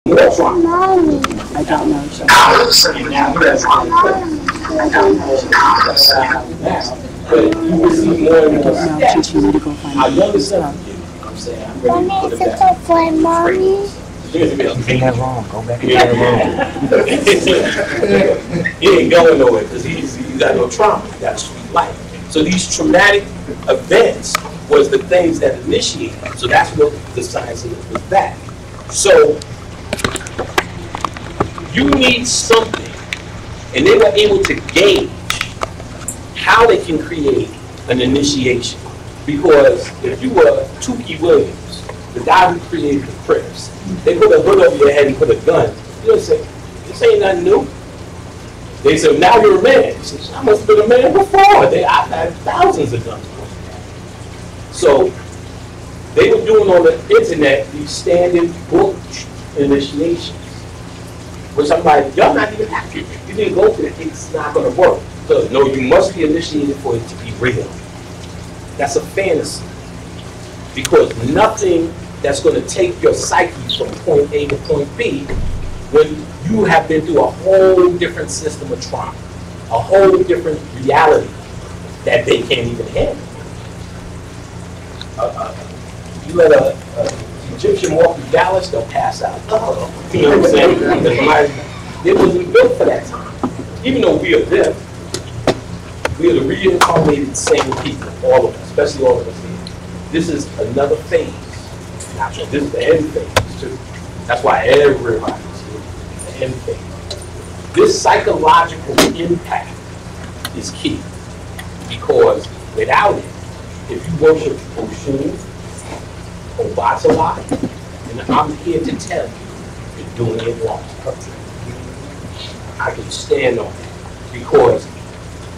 More trauma. I don't know. But you will see more and more steps. Teaching me to go find Our youngest son, I'm saying, I'm ready to put it back. Ain't that wrong? Go back and He ain't going nowhere because he's got no trauma. He got a sweet life. So these traumatic events was the things that initiated. So that's what the science was that. So you need something, and they were able to gauge how they can create an initiation. Because if you were Tukey Williams, the guy who created the Crips, they put a hood over your head and put a gun. You'll say, this ain't nothing new. They said, now you're a man. He says, I must have been a man before. I've had thousands of guns. So they were doing on the internet these standard book initiations, which I'm like, y'all not even accurate. You didn't go for it. It's not going to work. So, no, you must be initiated for it to be real. That's a fantasy. Because nothing that's going to take your psyche from point A to point B when you have been through a whole different system of trauma, a whole different reality that they can't even handle. You let an Egyptian walk through Dallas, they'll pass out. You know what I'm saying? It wasn't built for that time. Even though we are them, we are the reincarnated same people, all of us, especially all of us here. This is another phase. This is the end phase, too. That's why everybody's here. The end phase. This psychological impact is key. Because without it, if you worship Oshun, Obatala, and I'm here to tell you, you're doing it wrong. I can stand on it. Because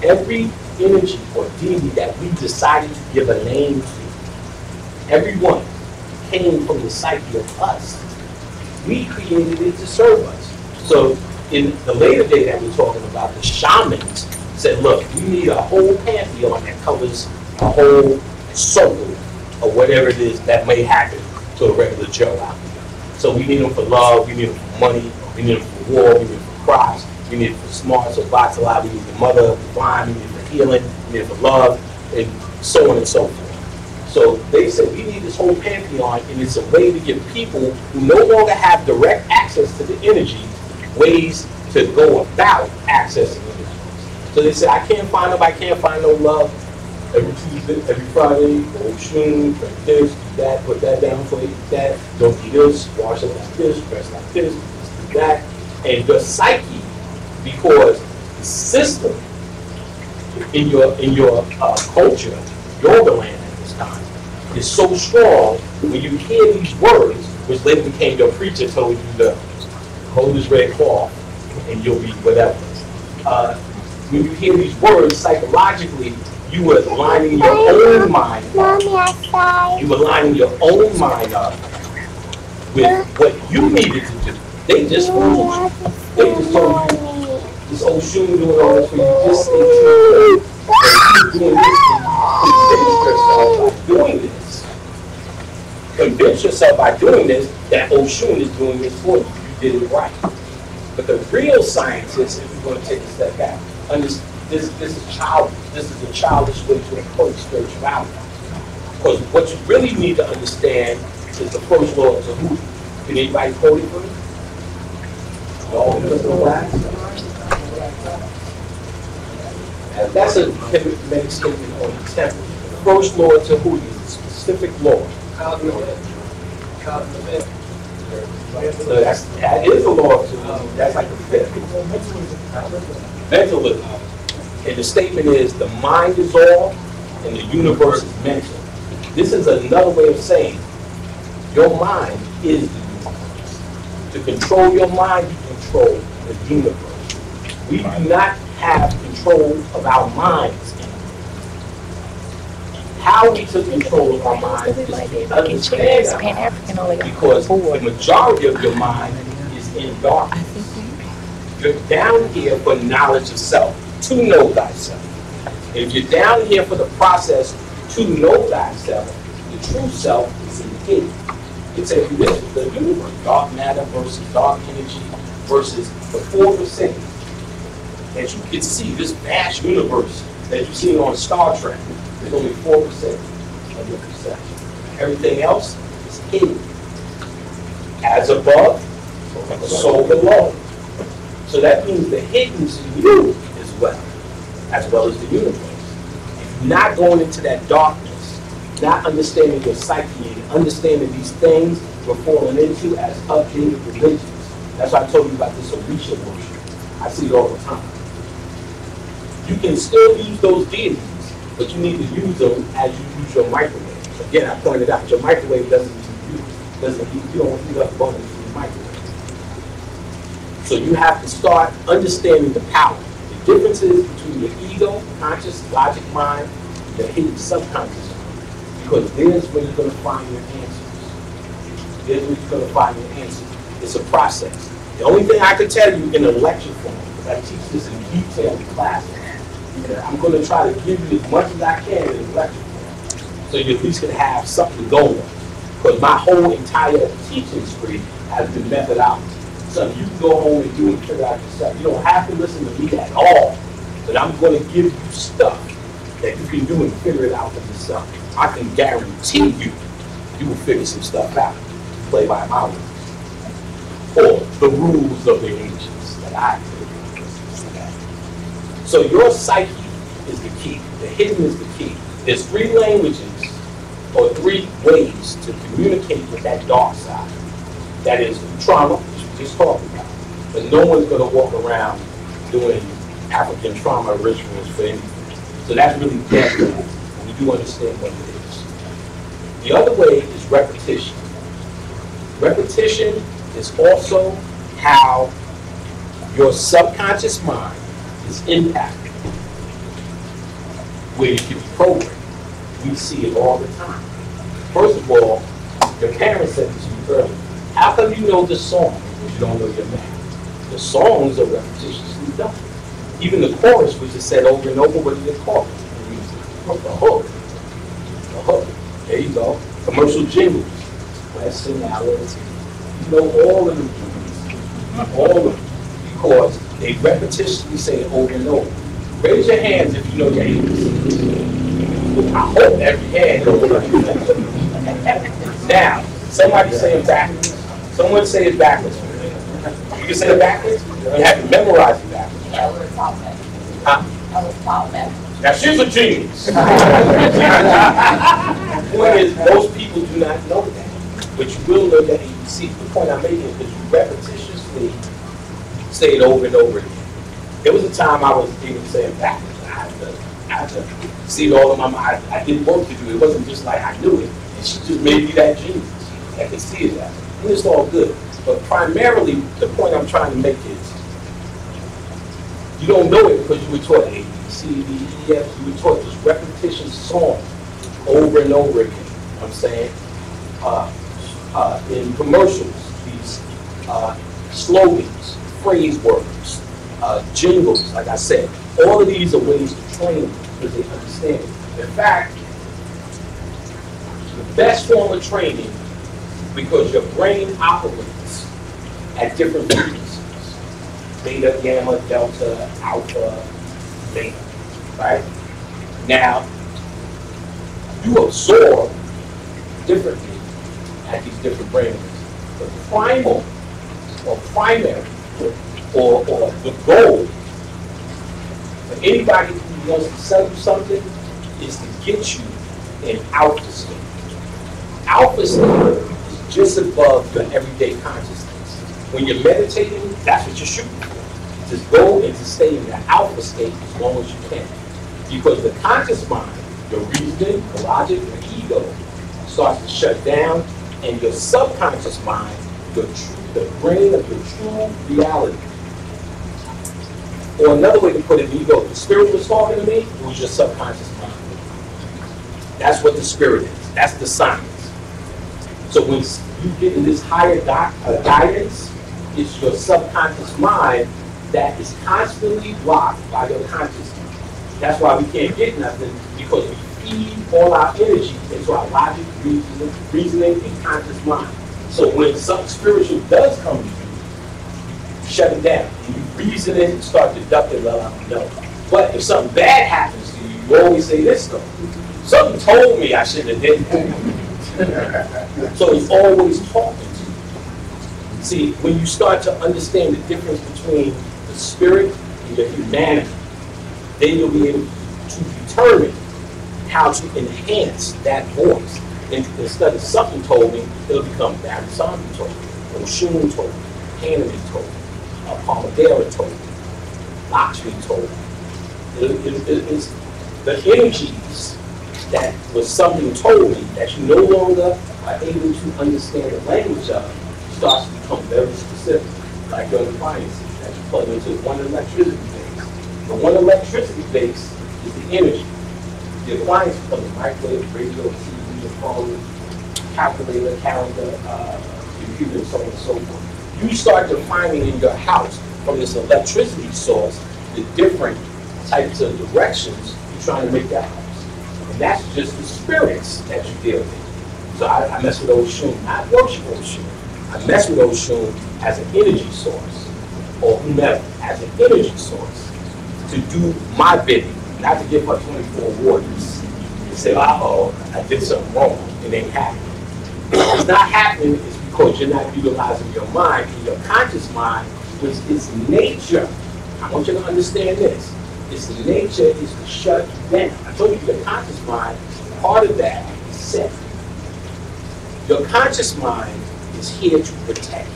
every energy or deity that we decided to give a name to, everyone came from the psyche of us. We created it to serve us. So in the later day that we're talking about, the shamans said, look, we need a whole pantheon that covers a whole circle or whatever it is that may happen to a regular Joe out there. So we need them for love, we need them for money, we need them for war, we need them for crops, we need it for smart, so Batala, we need the mother, the divine, we need it for healing, we need it for love, and so on and so forth. So they said we need this whole pantheon, and it's a way to give people who no longer have direct access to the energy ways to go about accessing energy. So they said, I can't find no love. Every Tuesday, every Friday, go shoot, drink this, do that, put that down for you, that, don't do this, wash it like this, dress like this, do that. And your psyche, because the system in your culture, yoga land at this time, is so strong, when you hear these words, which later became your preacher told you to hold this red cloth and you'll be whatever. When you hear these words, psychologically, you were lining your own mind up. You were lining your own mind up with what you needed to do. They just told you. They just told you, this old shoe doing all this for you. Just stay true. And keep doing this and convince yourself by doing this. Convince yourself by doing this that Oshun is doing this for you. You did it right. But the real scientists, if we're going to take a step back, understand. This is childish. This is a childish way to approach spirituality. Because what you really need to understand is the first law of Tahuti. Can anybody quote it for me? That's a Kemetic statement on the temple. The first law of Tahuti is a specific law. So that is a law of Tahuti. That's like the fifth. Mentalism. And the statement is, the mind is all, and the universe is mental. This is another way of saying, your mind is the universe. To control your mind, you control the universe. We do not have control of our minds anymore. How we took control of our minds is we understand our minds, because the majority of your mind is in darkness. You're down here for knowledge of self. To know thyself. If you're down here for the process to know thyself, the true self is in the gate. It tells you this is the universe. Dark matter versus dark energy versus the 4% that you can see, this vast universe that you see on Star Trek. There's only 4% of your perception. Everything else is hidden. As above, so below. So that means the hidden is in you as well as the universe. If you're not going into that darkness, not understanding your psyche and understanding these things we're falling into as updated religions. That's why I told you about this Orisha worship. I see it all the time. You can still use those deities, but you need to use them as you use your microwave. Again, I pointed out, your microwave doesn't you don't heat up buttons in the microwave. So you have to start understanding the power. The differences between your ego, conscious, logic mind, and the hidden subconscious mind. Because there's where you're going to find your answers. There's where you're going to find your answers. It's a process. The only thing I can tell you in a lecture form, because I teach this in detail in class, I'm going to try to give you as much as I can in a lecture form, so you at least can have something to go on. Because my whole entire teaching spree has been methodology. So you can go home and do it and figure out yourself. You don't have to listen to me at all, but I'm going to give you stuff that you can do and figure it out for yourself. I can guarantee you will figure some stuff out. Play by my rules. Or the rules of the ancients that I created. So your psyche is the key. The hidden is the key. There's 3 languages or 3 ways to communicate with that dark side. That is trauma, which we just talked about. But no one's going to walk around doing African trauma rituals for anything. So that's really dead when you do understand what it is. The other way is repetition. Repetition is also how your subconscious mind is impacted, where you can be programmed. We see it all the time. First of all, your parents said to you earlier, how come you know the song if you don't know your math? The songs are repetitiously done. Even the chorus, which is said over and over, what do you call it? The hook. The hook. There you go. Commercial jingles. Western hours. You know all of them jingles. All of them. Because they repetitiously say it over and over. Raise your hands if you know your ABCs. I hope every hand knows what you know. Now, somebody say it backwards. Someone say it backwards. You can say it backwards? You have to memorize it backwards. Yeah, I was taught that. Huh? I was taught that. Now she's a genius. The point is, most people do not know that. But you will know that ABC. The point I'm making is because you repetitiously say it over and over again. There was a time I was even saying backwards. I had to see it all in my mind. I did work to do it. It wasn't just like I knew it. And she just made me that genius. I could see it that. And it's all good. But primarily, the point I'm trying to make is, you don't know it because you were taught A, B, C, D, E, F. You were taught this repetition song over and over again. You know what I'm saying? In commercials, these slogans, phrase words, jingles, like I said, all of these are ways to train them because they understand it. In fact, the best form of training, because your brain operates at different frequencies. Beta, gamma, delta, alpha, beta, right? Now, you absorb differently at these different brain waves. The primal, or primary, or the goal for anybody who wants to sell you something is to get you in alpha state. Alpha state is just above your everyday consciousness. When you're meditating, that's what you're shooting for. Just go and to stay in the alpha state as long as you can. Because the conscious mind, your reasoning, the logic, your ego, starts to shut down, and your subconscious mind, the brain of your true reality. Or another way to put it, ego, the spirit was talking to me, it was your subconscious mind. That's what the spirit is. That's the science. So when you get in this higher guidance, it's your subconscious mind that is constantly blocked by your conscious mind. That's why we can't get nothing, because we feed all our energy into our logic, reasoning, and conscious mind. So when something spiritual does come to you, shut it down. And you reason it and start deducting, well, I don't know. But if something bad happens to you, you always say this though. Something told me I shouldn't have did that. So he's always talking to you. See, when you start to understand the difference between the spirit and your humanity, then you'll be able to determine how to enhance that voice. And instead of something told me, it'll become Barry Saunders told me, Oshun told me, Hanneman told me, Palmadera told me, Lakshmi told me. It's the energies that was something told me that you no longer are able to understand the language of starts to become very specific, like your appliances that you plug into one electricity base. The one electricity base is the energy. The appliance becomes a microwave, radio, TV, phone, calculator, calendar, computer, and so on and so forth. You start defining in your house from this electricity source the different types of directions you're trying to make that house. And that's just the spirits that you deal with. So I mess with Oshun, I worship Oshun. I mess with Oshun as an energy source, or whomever, as an energy source, to do my bidding, not to give her 24 warnings and say, uh-oh, I did something wrong, it ain't happening. It's not happening is because you're not utilizing your mind, and your conscious mind, which is nature. I want you to understand this. Its nature is to shut you down. I told you the conscious mind, part of that is set. Your conscious mind is here to protect you.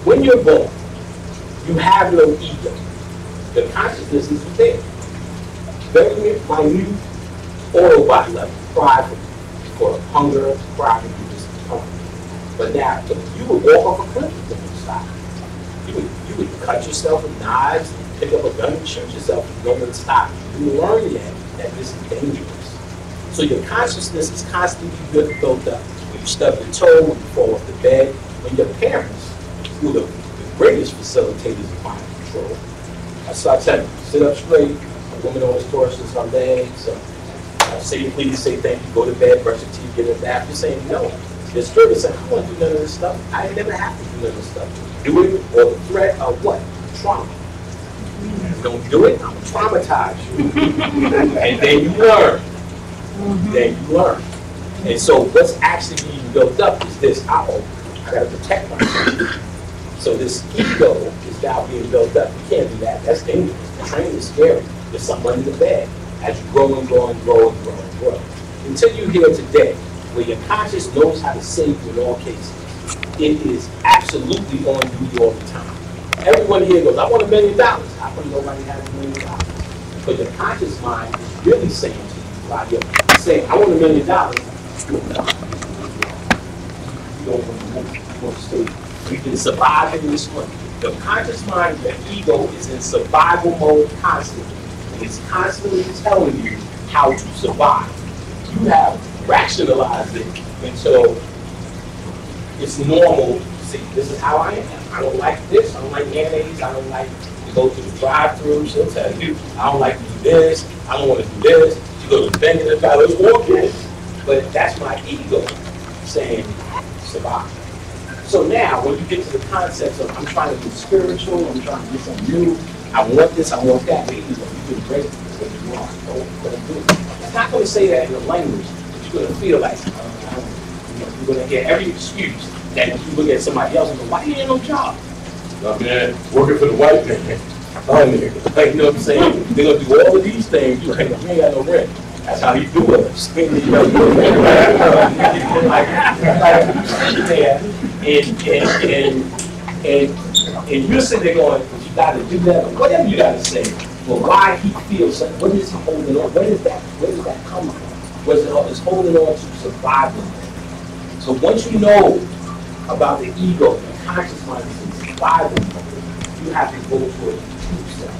When you're born, you have no ego. The consciousness is there. Very minute oil body level, cry for hunger, cry for hunger. But now, if you would walk off a cliff, you would stop. You would cut yourself with knives, pick up a gun and shoot yourself, and no one stop. You learn yet that this is dangerous. So your consciousness is constantly built up. When you stub your toe, when you fall off the bed, when your parents, who are the greatest facilitators of mind control, I start telling you, sit up straight, a woman always torsions her legs, say please, say thank you, go to bed, brush your teeth, get in the bath. You're saying no. Your spirit is saying, I don't want to do none of this stuff. I ain't never have to do none of this stuff. Do it, or the threat of what? Trauma. You don't do it, I'm going to traumatize you. And then you learn. Then you learn. And so what's actually being built up is this, I got to protect myself. So this ego is now being built up. You can't do that. That's dangerous. The train is scary. There's something under the bed as you grow and grow and grow and grow and grow. Until you're here today, where your conscious knows how to save you in all cases. It is absolutely on duty all the time. Everyone here goes, I want $1 million. How come nobody has $1 million? But the conscious mind is really saying to you, right here, saying, I want $1 million. You don't want to stay. You can survive in this one. The conscious mind, the ego, is in survival mode constantly. And it's constantly telling you how to survive. You have rationalized it until it's normal. See, this is how I am. I don't like this. I don't like mayonnaise. I don't like to go to the drive-thru. She'll tell you, I don't like to do this. I don't want to do this. She goes to the bank and the guy goes, okay. But that's my ego saying survive. So now, when you get to the concepts of I'm trying to be spiritual, I'm trying to do something new, I want this, I want that, maybe you can break it what you want. Don't do it. It's not going to say that in a language that you're going to feel like, you're going to hear every excuse that if you look at somebody else and go, why do you have no job? Oh, man, working for the white man. Oh, man. Like, you know what I'm saying? They're going to do all of these things. You ain't got no rent. That's how you do it. And you're sitting there going, you got to do that, or whatever you got to say. Well, why he feels something? What is he holding on? Where does that come from? It's holding on to survival. So once you know about the ego, the conscious mind is in survival mode, you have to go toward the true self.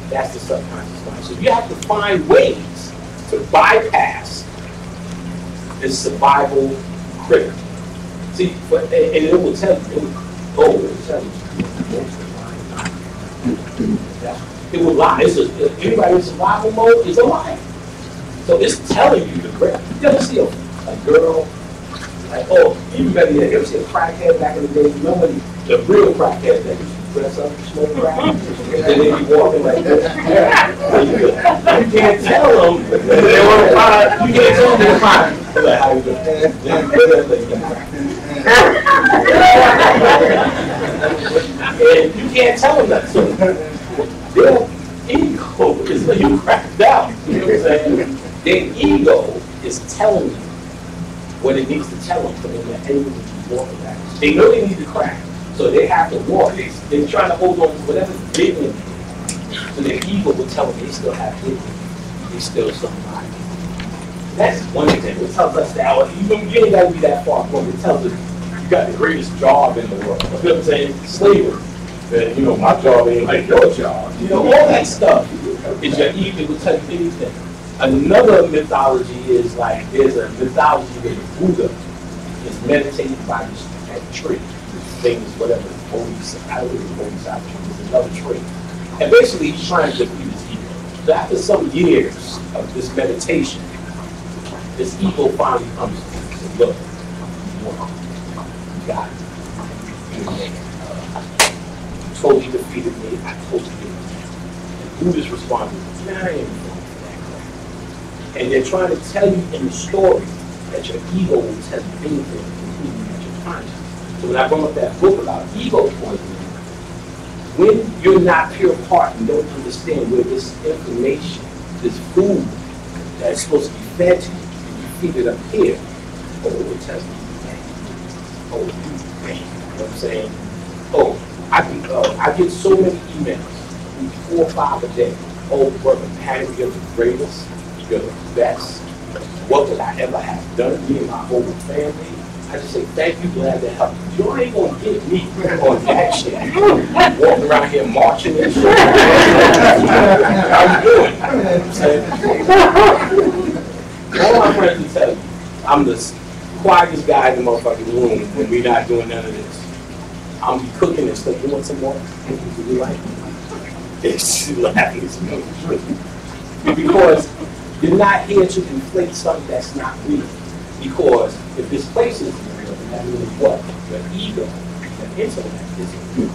That's the subconscious mind. So you have to find ways to bypass this survival critter. See, and it will tell you, it will lie. Anybody in survival mode is a liar. So it's telling you the critter. You ever see a girl, Like, oh, even better yet, you ever see a crackhead back in the day? Remember the real crackhead that used to dress up and smoke crack? And then they be walking like this. You can't tell them they want to find. You can't tell them they're fine. They're like, how you doing? And you can't tell them that. So their ego is when you cracked out. You know what I'm saying? Their ego is telling you what it needs to tell them for them to able to walk back. They know they need to crack, so they have to walk. They're trying to hold on to whatever dignity. So their ego will tell them they still have dignity. They still somebody. That's one example. It tells us that you ain't got to be that far from it. It tells us you got the greatest job in the world. You know what I'm saying? Slavery. That, you know, my job ain't like your job. You know, all that stuff is your ego will tell you anything. Another mythology is like, there's a mythology where the Buddha is meditating by this tree. This famous, whatever, I don't know it's another tree. And basically he's trying to defeat his ego. So after some years of this meditation, this ego finally comes to him and says, look, you got it. You totally defeated me, I totally did it. And Buddha's response is, nah, I ain't going for that. And they're trying to tell you in the story that your ego will tell you anything, including that you're conscious. So when I brought up that book about ego poisoning, when you're not pure heart and don't understand where this information, this food that's supposed to be fed to you, and you feed it up here, oh, it will tell you, oh, you know what I'm saying? Oh, I get so many emails, 4 or 5 a day. Oh, Brtha Panic, you're the greatest. You're the best. What would I ever have done? Me and my whole family. I just say, thank you, glad to help you. You ain't gonna get me on that shit. Walking around here marching and shit. How you doing? All my friends will tell you, I'm the quietest guy in the motherfucking room when we're not doing none of this. I'm be cooking and stuff. You want some more? Do you like it? She's laughing. Because you're not here to inflate something that's not real. Because if this place is real, then that means what? Your ego, your intellect is real. I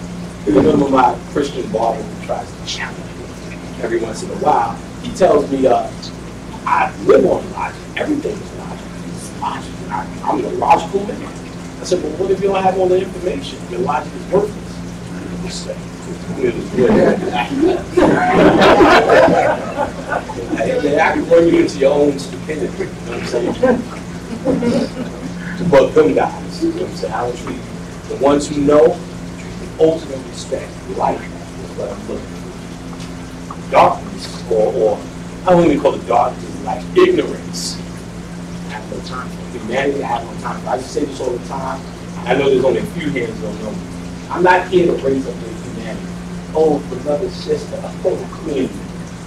remember my Christian barber who tries to challenge me every once in a while. He tells me, I live on logic. Everything is logic. It's logic. I'm the logical man. I said, well, what if you don't have all the information? Your logic is worthless. I can bring you into your own stupidity. You know what I'm saying? But them guys, you know what I'm saying? I don't treat the ones who know, treat with ultimate respect. Light is what I'm looking for. Darkness, or I don't even call it darkness, like ignorance. I have no time for humanity. I have no time for. I just say this all the time. I know there's only a few hands that don't know me. I'm not here to raise up their humanity. Oh, beloved sister, oh, queen,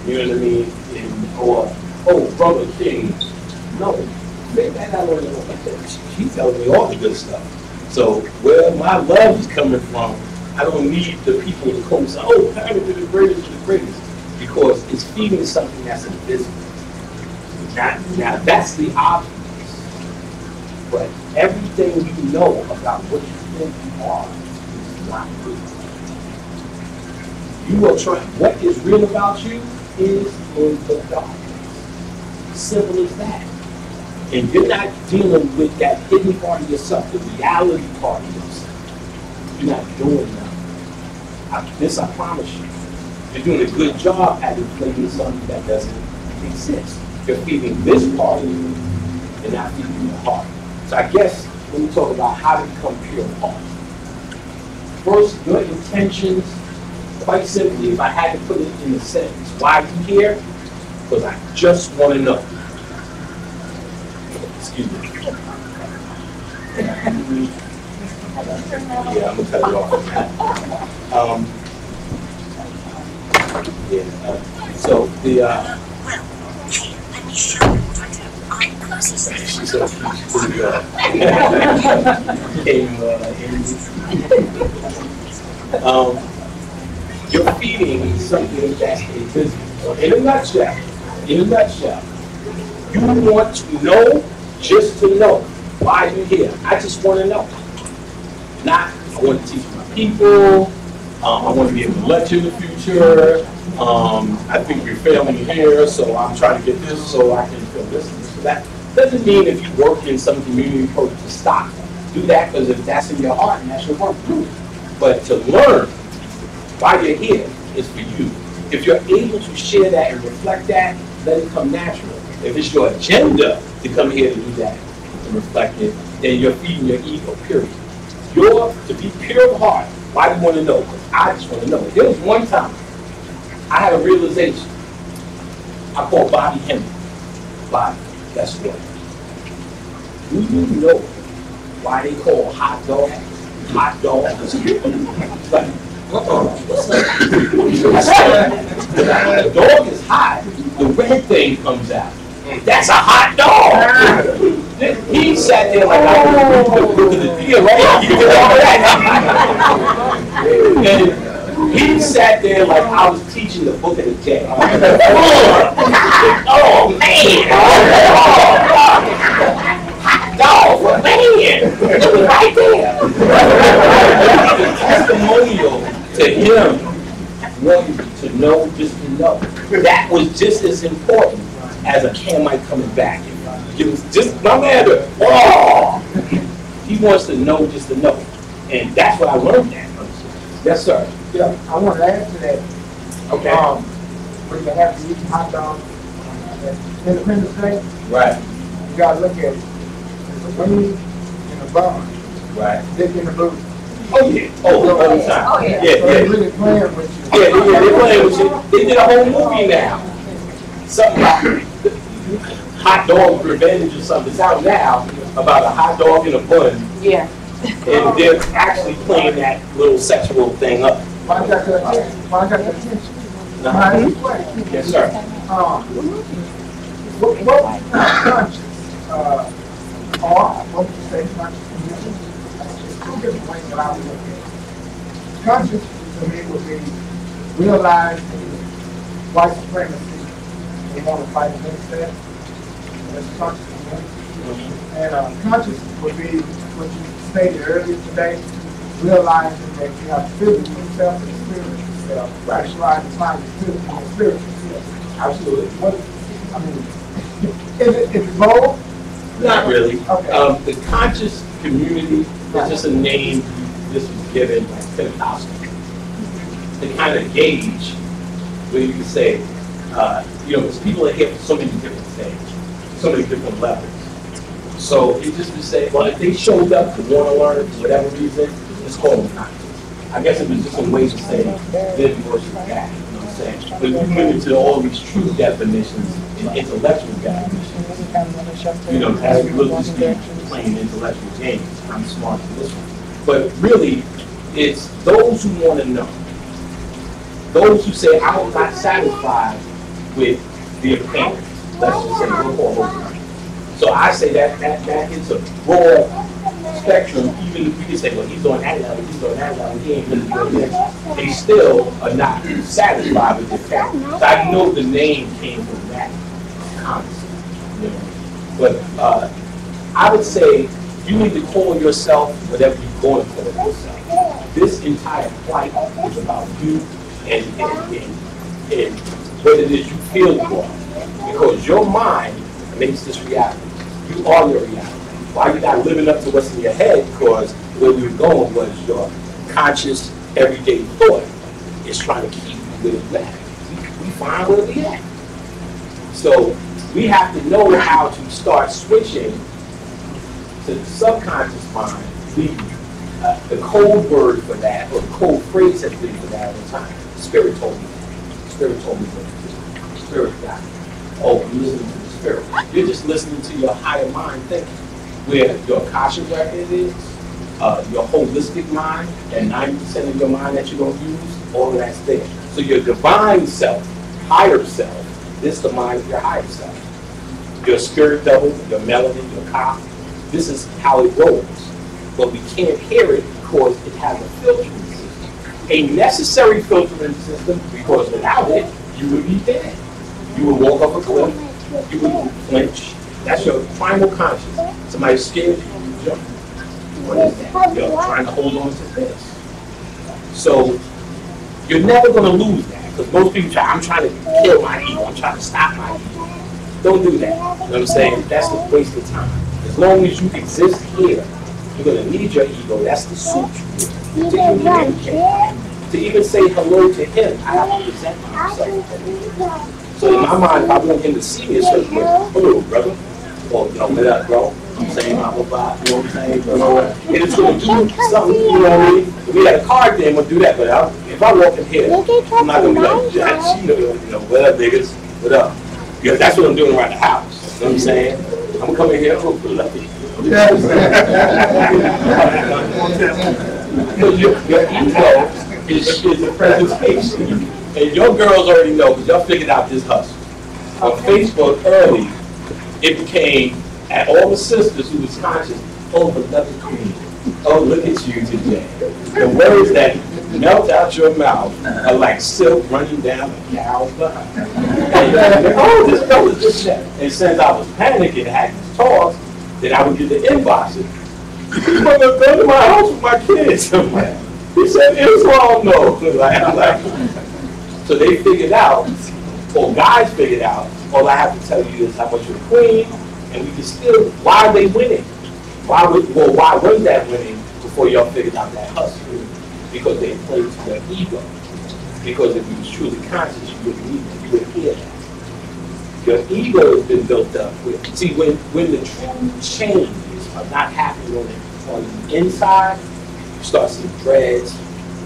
you know what I mean? And, or, oh, brother king. No, make that out on your own. She tells me all the good stuff. So where my love is coming from, I don't need the people to come and say, oh, Panic is the greatest, because it's feeding something that's invisible. Now that's the obvious. But everything you know about what you think you are is not real. You will try. What is real about you is in the darkness. Simple as that. And you're not dealing with that hidden part of yourself, the reality part of yourself. You're not doing nothing. This I promise you. You're doing a good job at inflating something that doesn't exist. You're feeding this part of you and not feeding your heart. So I guess when we talk about how to become pure heart, first, your intentions, quite simply, if I had to put it in a sentence, why are you here? Because I just want to know. Excuse me. Yeah, I'm going to cut it off. So the well, hey, let me show you what I'm closest. she said she's pretty you're feeding something that's invisible. So in a nutshell, you want to know just to know. Why are you here? I just want to know. Not, I want to teach my people. I want to be able to lecture in the future. I think we're failing here, so I'm trying to get this so I can feel this and this and that. Doesn't mean if you work in some community program to stop. Do that because if that's in your heart and that's your work, do it. But to learn why you're here is for you. If you're able to share that and reflect that, let it come natural. If it's your agenda to come here to do that and reflect it, then you're feeding your ego, period. You're to be pure of heart. Why do you want to know? Because I just want to know. There was one time I had a realization. I called Bobby Henry. Bobby, guess what? Do you know why they call hot dogs? Like, what's that? The dog is hot. The red thing comes out. That's a hot dog. He sat there like I was looking at the deer, right? He did all that. And he sat there like I was teaching the book of the day. Oh man! Hot dog, man! It was right there. The testimonial to him wanting to know, just to know. That was just as important as a Camite coming back. Just my man, oh, he wants to know just to know, and that's what I learned that. Yes, sir. Yeah, I want to add to that. Okay. When you have to eat hot dogs at Independence Day, Right. you got to look at it. There's a wing and a bun. Right. Dick in the boot. Oh yeah. Oh, all the time. Oh, yeah. Yeah, So they're yeah. really playing with you. Yeah, they're playing with you. They did a whole movie now. Something about hot dog revenge or something. It's out now about a hot dog in a bun. Yeah. And they're actually playing that little sexual thing up. Why got the attention? Why got the attention? Why do you play? Yes, sir. What conscious or what would you say conscious community? There's two different ways that I would look at it. Conscious to me would be realizing white supremacy. They want to fight against that. That's conscious community. And conscious would be what you stated earlier today, realizing that you have physical self and spiritual self. Right. Trying to find the physical and spiritual self. Absolutely. What, I mean, is it both? Not really. Okay. The conscious community is just a name this was given by Pentecostal to kind of gauge where you can say, because people are here for so many different things, so many different levels. So it just would say, well, if they showed up to want to learn for whatever reason, let's call them conscious. I guess it was just a way to say this versus that, you know what I'm saying? But you went into all these true definitions and intellectual definitions. As we look to be playing intellectual games, I'm smart for this one. But really, it's those who want to know. Those who say, I'm not satisfied with the appearance. Let's just say, we'll call those. So I say that is a broad spectrum. Even if you can say, well, he's on that level, he ain't really doing this. They still are not satisfied with the fact. So I know the name came from that concept. But I would say you need to call yourself whatever you're going to call yourself. This entire flight is about you and what it is you feel you are. Because your mind makes this reality. You are your reality. Why you're not living up to what's in your head? Because where we were going was your conscious, everyday thought is trying to keep you where you at. We find where we at. So we have to know how to start switching to the subconscious mind. The code word for that, or the code phrase has been for that all the time. Spirit told me that. Spirit told me that. Spirit got it. Oh, you're listening to the spirit. You're just listening to your higher mind thinking, where your Akashic record is, your holistic mind, and 90% of your mind that you don't use, all of that's there. So your divine self, higher self, this is the mind of your higher self. Your spirit double, your melanin, your ka, this is how it rolls. But we can't hear it because it has a filtering system. A necessary filtering system, because without it, you would be dead. You would walk off a cliff, you would flinch. That's your primal consciousness. Somebody's scared you. Jump. What is that? You're trying to hold on to this. So you're never going to lose that. Because most people try, I'm trying to kill my ego. I'm trying to stop my ego. Don't do that. You know what I'm saying? That's a waste of time. As long as you exist here, you're going to need your ego. That's the suit you need to communicate. To even say hello to him, I have to present myself. So in my mind, if I want him to see me a certain way, hello, brother. Or, you know, what up, bro? I'm saying, blah, blah, blah. You know what I'm saying? And it's going to do something, you know what I mean? If we had a card game, we'll do that. But if I walk in here, I'm not going to be like, you know, what up, niggas? What up? Because that's what I'm doing around the house. You know what I'm saying? I'm going to come in here, oh, beloved. Because your ego is the presentation. And your girls already know, because y'all figured out this hustle. On Facebook early, it became, at all the sisters who was conscious, oh, beloved queen, oh, look at you today. The words that melt out your mouth are like silk running down a cow's behind. And, oh, this girl is just that. And since I was panicking and had these talks, then I would get the inboxes. You want to go to my house with my kids? I'm like, he said Islam, no. I'm like, so they figured out, or guys figured out, all I have to tell you is how much you're a queen, and we can still, why are they winning? Why was that winning before y'all figured out that hustle? Because they played to their ego. Because if you was truly conscious, you wouldn't need that. You wouldn't hear that. Your ego has been built up with. See, when the true changes are not happening on the inside, you start seeing dreads,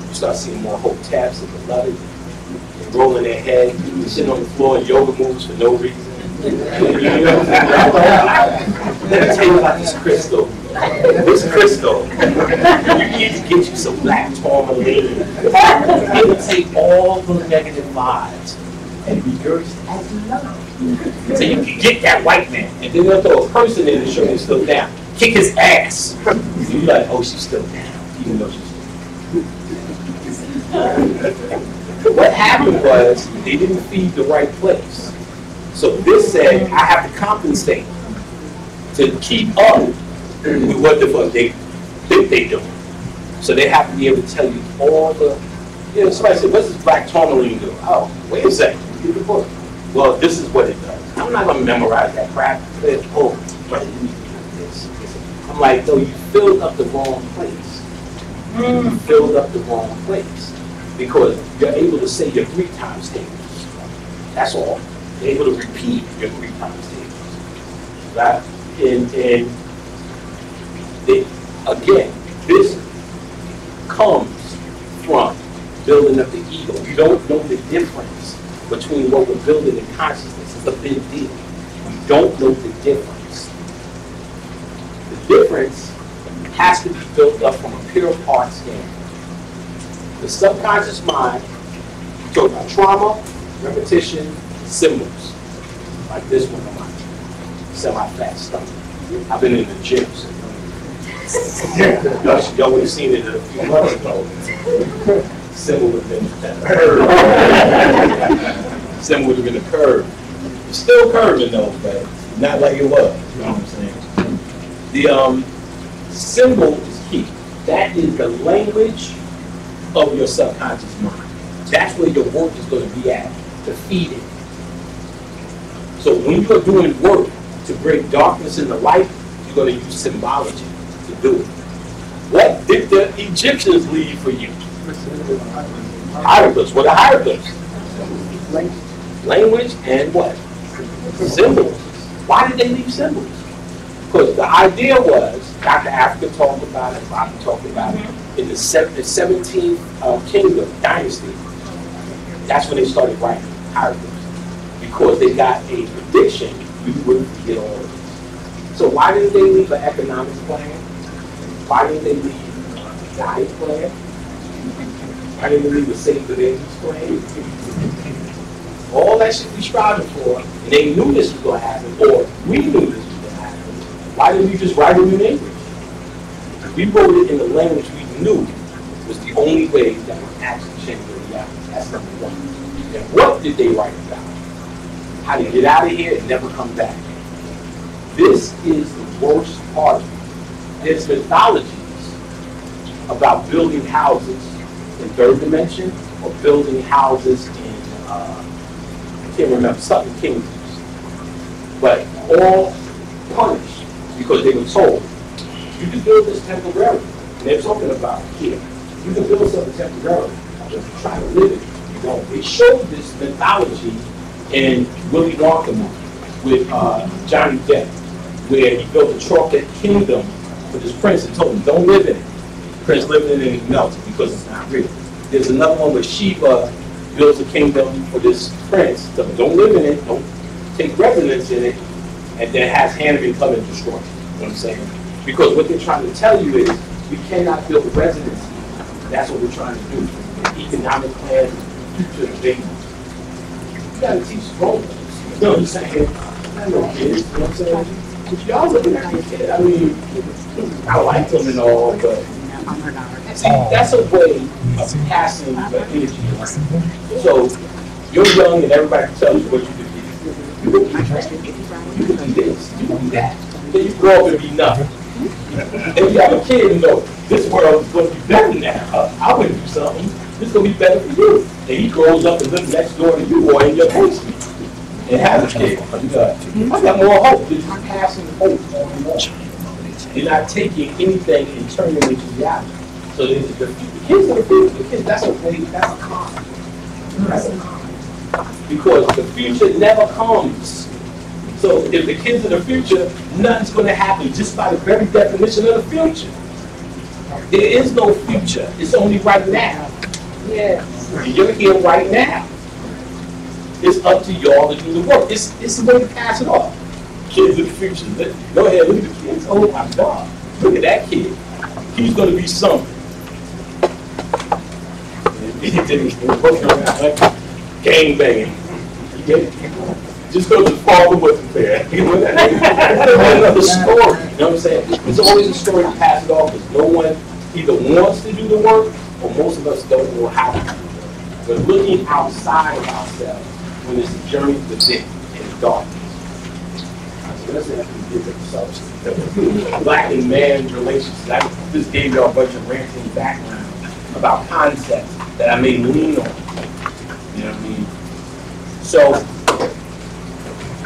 you start seeing more hoteps and beloved, and rolling their head, sitting on the floor in yoga moves for no reason. Let me tell you about this crystal. This crystal, you need to get you some black tourmaline. It'll take all the negative vibes and reverse as love. So you can get that white man, and then they'll throw a person in and show you still down. Kick his ass. And you're like, oh, she's still down, even though she's still down. What happened was they didn't feed the right place. So this said, I have to compensate to keep up with what the fuck they think they doing. So they have to be able to tell you all the, you know, somebody said, what's this black tourmaline do? Oh, wait a second, get the book. Well, this is what it does. I'm not going to memorize that crap. Oh, but this. I'm like, no, you filled up the wrong place. You filled up the wrong place. Because you're able to say your 3 times tables. That's all. You're able to repeat your 3 times tables. Right? And again, this comes from building up the ego. You don't know the difference between what we're building in consciousness. It's a big deal. You don't know the difference. The difference has to be built up from a pure heart standpoint. The subconscious mind, we talk about trauma, repetition, symbols. Like this one on my semi-fat stomach. I've been in the gym, so y'all would have seen it a few months ago. Symbol would have been a curve. Symbol would have been a curve. It's still curving though, but not like it was. You know what I'm saying? The symbol is key. That is the language of your subconscious mind. That's where your work is going to be at, to feed it. So when you're doing work to bring darkness into light, you're going to use symbology to do it. What did the Egyptians leave for you? Hieroglyphs. What are hieroglyphs? Language and what? Symbols. Why did they leave symbols? Because the idea was, Dr. Africa talked about it, Bobby talked about it, in the 17th kingdom, dynasty, that's when they started writing hieroglyphs. Because they got a prediction we wouldn't forget all of this. So why didn't they leave an economics plan? Why didn't they leave a diet plan? Why didn't they leave a safe business plan? All that shit we striving for, and they knew this was going to happen, or we knew this was going to happen. Why didn't we just write it in English? We wrote it in the language we knew was the only way that would actually change the reality. That's number one. And what did they write about? How to get out of here and never come back. This is the worst part. There's mythologies about building houses in third dimension or building houses in, I can't remember, something kingdoms. But all punished because they were told, you can build this temporarily. And they're talking about here. You can build something temporarily, but if you try to live it, you don't. They showed this mythology in Willy Wonka movie with Johnny Depp, where he built a chocolate kingdom for this prince and told him, don't live in it. The prince lived in it and he melted because it's not real. There's another one where Sheba builds a kingdom for this prince. So don't live in it, don't take residence in it, and then has Hannibal come and destroy it. You know what I'm saying? Because what they're trying to tell you is, we cannot build residency. That's what we're trying to do. Economic plan, future babies. You gotta teach grown ups. You know what I'm saying? I know kids, you know what I'm saying? If y'all looking at me, kid, I mean, I like them and all, but see, that's a way of passing the energy around. So, you're young and everybody tells you what you can do. You can do this, you can do that. Then you grow up and be nothing. And you have a kid and go, this world is going to be better now. I want to do something. This is going to be better for you. And he grows up and lives next door to you or in your basement and has a kid. I got more hope. You're just passing hope on and on. You're not taking anything and turning it into reality. So the kids are the kids. That's a way. That's a con. That's a con. Because the future never comes. So if the kids in the future, nothing's going to happen just by the very definition of the future. There is no future. It's only right now. Yeah. You're here right now. It's up to y'all to do the work. It's a way to pass it off. Kids in the future. Go ahead, look at the kids. Oh my God. Look at that kid. He's going to be something. Gang banging. You get it? Just because his father wasn't there. That's another story. You know what I'm saying? There's always a story to pass it off because no one either wants to do the work or most of us don't know how to do the work. We're looking outside of ourselves when it's a journey within in darkness. So let's say black and man relations. I just gave y'all a bunch of ranting background about concepts that I may lean on. You know what I mean? So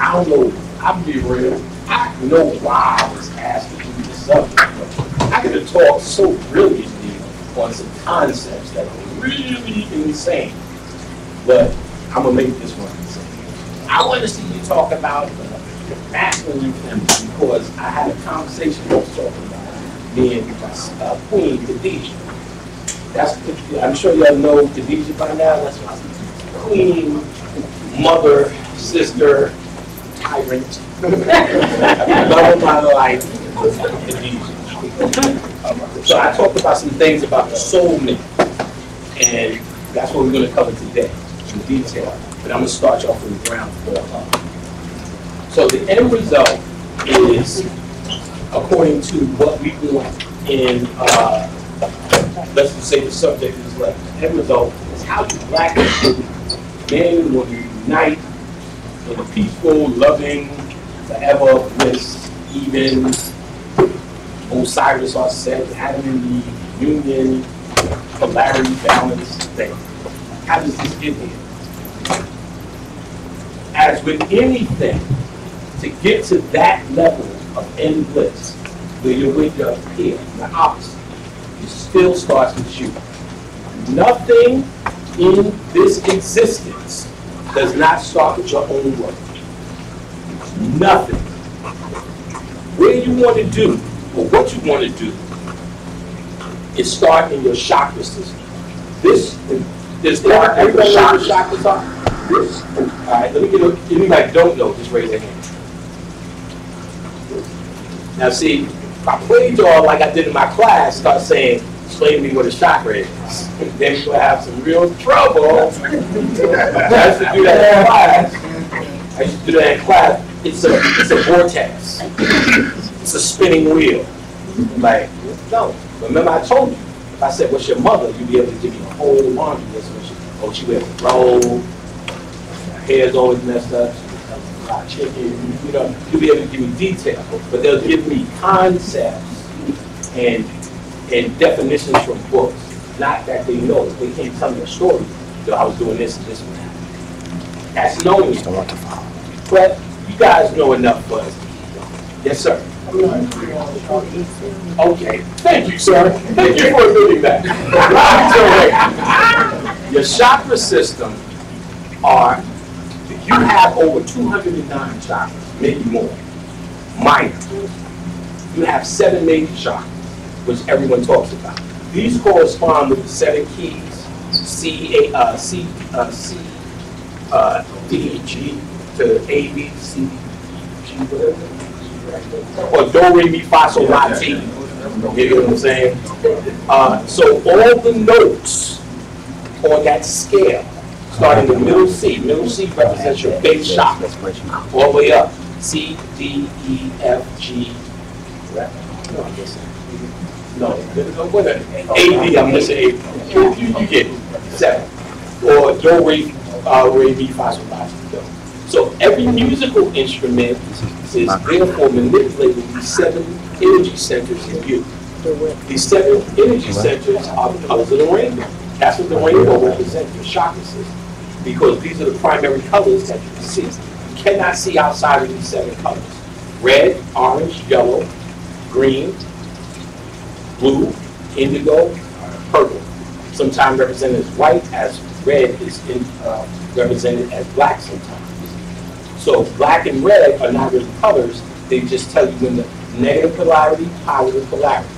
I don't know, I'll be real, I know why I was asked to do this subject, but I could have talked so brilliantly on some concepts that are really insane, but I'm going to make this one insane. I want to see you talk about the masculine and feminine because I had a conversation I was talking about being Queen Khadijah. I'm sure y'all know Khadijah by now, that's my queen, mother, sister, tyrant, love of my life. So I talked about some things about the soulmate, and that's what we're going to cover today in detail. But I'm going to start you off from the ground floor up. So the end result is, according to what we want in, let's just say the subject is like, the end result is how do black people, men and women, unite in a peaceful, loving, forever bliss, even Osiris or said, Adam and Eve, union, polarity, balance, thing. How does this get here? As with anything, to get to that level of end bliss, where you wake up here, the opposite, it still starts with you. Nothing in this existence does not start with your own work. Nothing. Where you want to do, or what you want to do, is start in your chakra system. This dark, everybody know what chakras are? This. All right, let me get anybody don't know, just raise their hand. Now see, if I played y'all like I did in my class, start saying, explain to me what a chakra is. Then you're going to have some real trouble. I used to do that in class. It's a vortex. It's a spinning wheel. Like, no. Remember I told you, if I said, what's your mother, you'd be able to give me a whole laundry list. Oh, she wears a robe. Her hair's always messed up. fried chicken, you know, you'll be able to give me detail, but they'll give me concepts and definitions from books. Not that they know, they can't tell me a story. So I was doing this and this and that. That's knowing you. But you guys know enough for us. Yes, sir. Okay, thank you, sir. Thank you for admitting that. Your chakra system are, you have over 209 chakras, maybe more, minor. You have 7 major chakras, which everyone talks about. These correspond with the 7 keys, D, G, to A, B, C, G, whatever. Or do, re, mi, fa, sol, la, ti. You know what I'm saying? So all the notes on that scale, starting with middle C represents your base chakra, all the way up, C, D, E, F, G, no, A, D, I'm missing A. You get it, 7. Or do, re, mi, fa, sol, la, ti, do. So every musical instrument is therefore manipulating these 7 energy centers in you. These 7 energy centers are the colors of the rainbow. That's what the rainbow represents, your chakra system. Because these are the primary colors that you can see. You cannot see outside of these 7 colors. Red, orange, yellow, green, blue, indigo, purple. Sometimes represented as white, as red is represented as black sometimes. So black and red are not really colors, they just tell you when the negative polarity, positive polarity.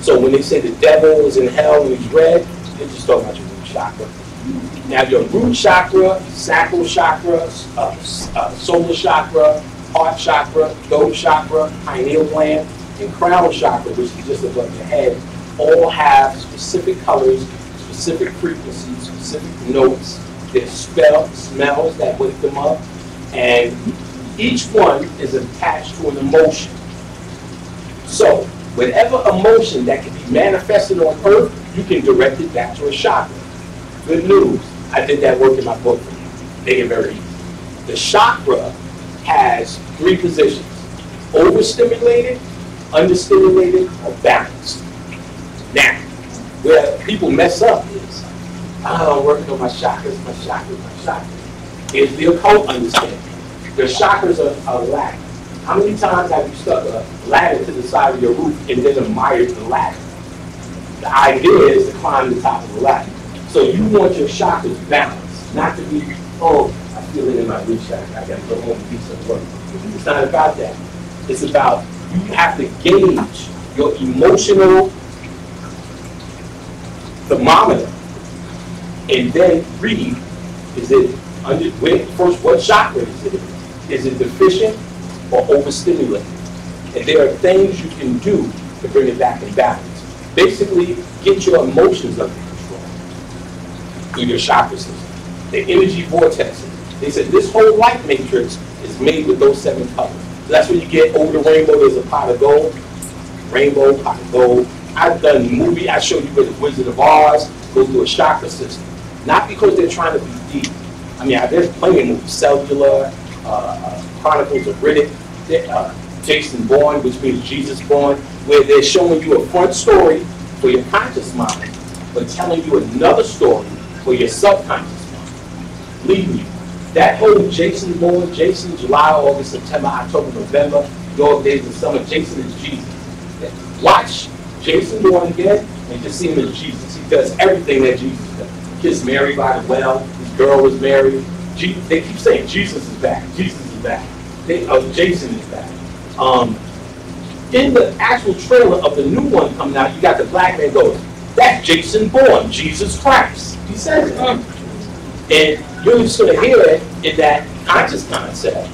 So when they say the devil is in hell and he's red, they're just talking about your root chakra. Now your root chakra, sacral chakra, solar chakra, heart chakra, throat chakra, pineal gland, and crown chakra, which is just above your head, all have specific colors, specific frequencies, specific notes. There's smells that wake them up. And each one is attached to an emotion. So, whatever emotion that can be manifested on earth, you can direct it back to a chakra. Good news, I did that work in my book for you. Make it very easy. The chakra has 3 positions: overstimulated, understimulated, or balanced. Now, where people mess up is, I'm working on my chakras. Is the occult understanding. The chakras are lacking. How many times have you stuck a ladder to the side of your roof and then admired the ladder? The idea is to climb the top of the ladder. So you want your chakras balanced, not to be, oh, I feel it in my root chakra, I got to go home and do some work. It's not about that. It's about, you have to gauge your emotional thermometer and then read, is it first, what chakra is it? Is it deficient or overstimulated? And there are things you can do to bring it back in balance. Basically, get your emotions under control through your chakra system. The energy vortexes. They said this whole light matrix is made with those 7 colors. So that's when you get over the rainbow, there's a pot of gold. Rainbow, pot of gold. I've done the movie, I showed you where the Wizard of Oz goes through a chakra system. Not because they're trying to be deep. I mean, there's plenty of movies, Cellular, Chronicles of Riddick, Jason Bourne, which means Jesus Born, where they're showing you a front story for your conscious mind, but telling you another story for your subconscious mind. Believe me, that whole Jason Bourne, Jason, July, August, September, October, November, dog days of summer, Jason is Jesus. Watch Jason Bourne again and just see him as Jesus. He does everything that Jesus does. Kissed Mary by the well, his girl was married. They keep saying Jesus is back, Jesus is back. Jason is back. In the actual trailer of the new one coming out, you got the black man goes, that's Jason Bourne, Jesus Christ. He says it. And you're just going to hear it in that conscious concept.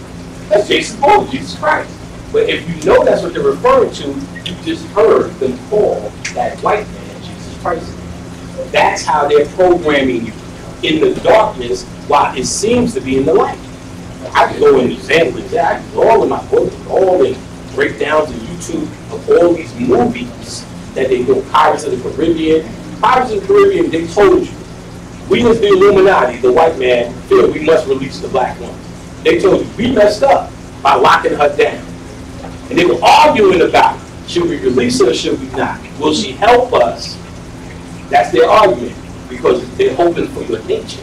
That's Jason Bourne, Jesus Christ. But if you know that's what they're referring to, you just heard them call that white man Jesus Christ. That's how they're programming you in the darkness while it seems to be in the light. I can go into examples, I can go all in my book, all in breakdowns on YouTube of all these movies that they do. Pirates of the Caribbean. Pirates of the Caribbean, they told you, we as the Illuminati, the white man, feel we must release the black one. They told you, we messed up by locking her down. And they were arguing about, should we release her or should we not? Will she help us? That's their argument, because they're hoping for your nature.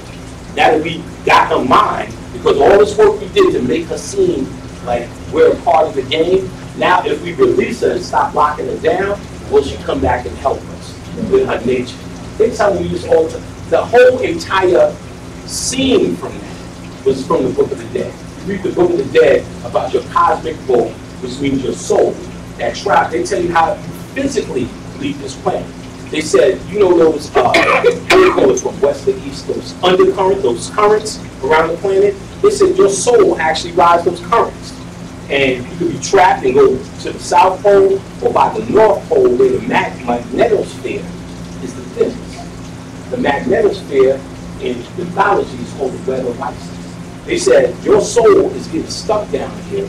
Now that we got her mind, because all this work we did to make her seem like we're a part of the game, now if we release her and stop locking her down, will she come back and help us with her nature? They're telling you this all the time. The whole entire scene from that was from the Book of the Dead. You read the Book of the Dead about your cosmic boat, which means your soul, that trap. They tell you how you physically leave this planet. They said, you know those, goes from west to east, those undercurrents, those currents around the planet? They said your soul actually rides those currents. And you could be trapped and go to the South Pole or by the North Pole where the magnetosphere is the thinnest. The magnetosphere in mythology is called the web of Isis. They said your soul is getting stuck down here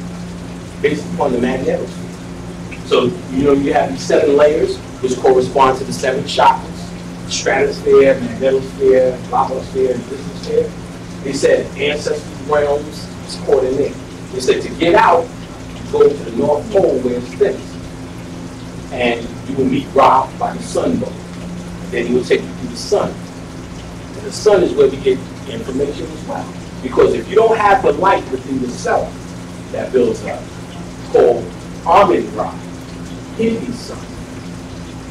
based upon the magnetosphere. So, you know, you have these 7 layers, which correspond to the 7 chakras: stratosphere, magnetosphere, lavosphere, and lithosphere. They said ancestral realms is caught in there. They said to get out, you go to the North Pole where it's thinnest. And you will meet Ra by the sun boat. Then he will take you through the sun. And the sun is where we get information as well. Because if you don't have the light within yourself that builds up, called Amen Ra, Hindu sun,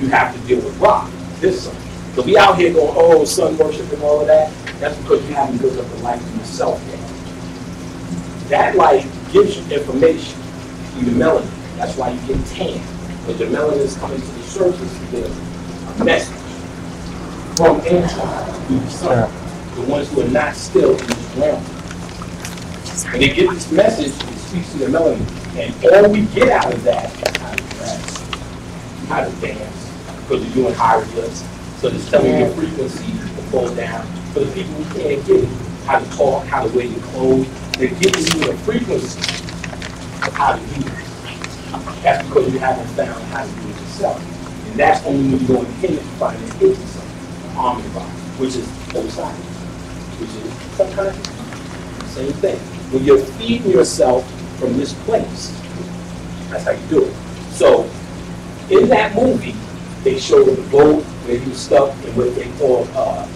you have to deal with Ra, this sun. So we out here going, oh, sun worship and all of that. That's because you haven't built up the light in yourself yet. That light gives you information through the melanin. That's why you get tan. Because the melanin is coming to the surface to get a message from inside through the sun. The ones who are not still in this realm. When they get this message, it speaks to the melanin. And all we get out of that is how to dress, how to dance, because you're doing hieroglyphs. So it's telling you the frequency to fall down. For the people who can't get it, how to talk, how to wear your clothes, they're giving you the frequency of how to do it. That's because you haven't found how to do it yourself. And that's only when you go in here to find an hidden something, armor body, which is Osiris, which is subconscious. Same thing. When you're feeding yourself from this place, that's how you do it. So, in that movie, they showed the boat where he was stuck in what they call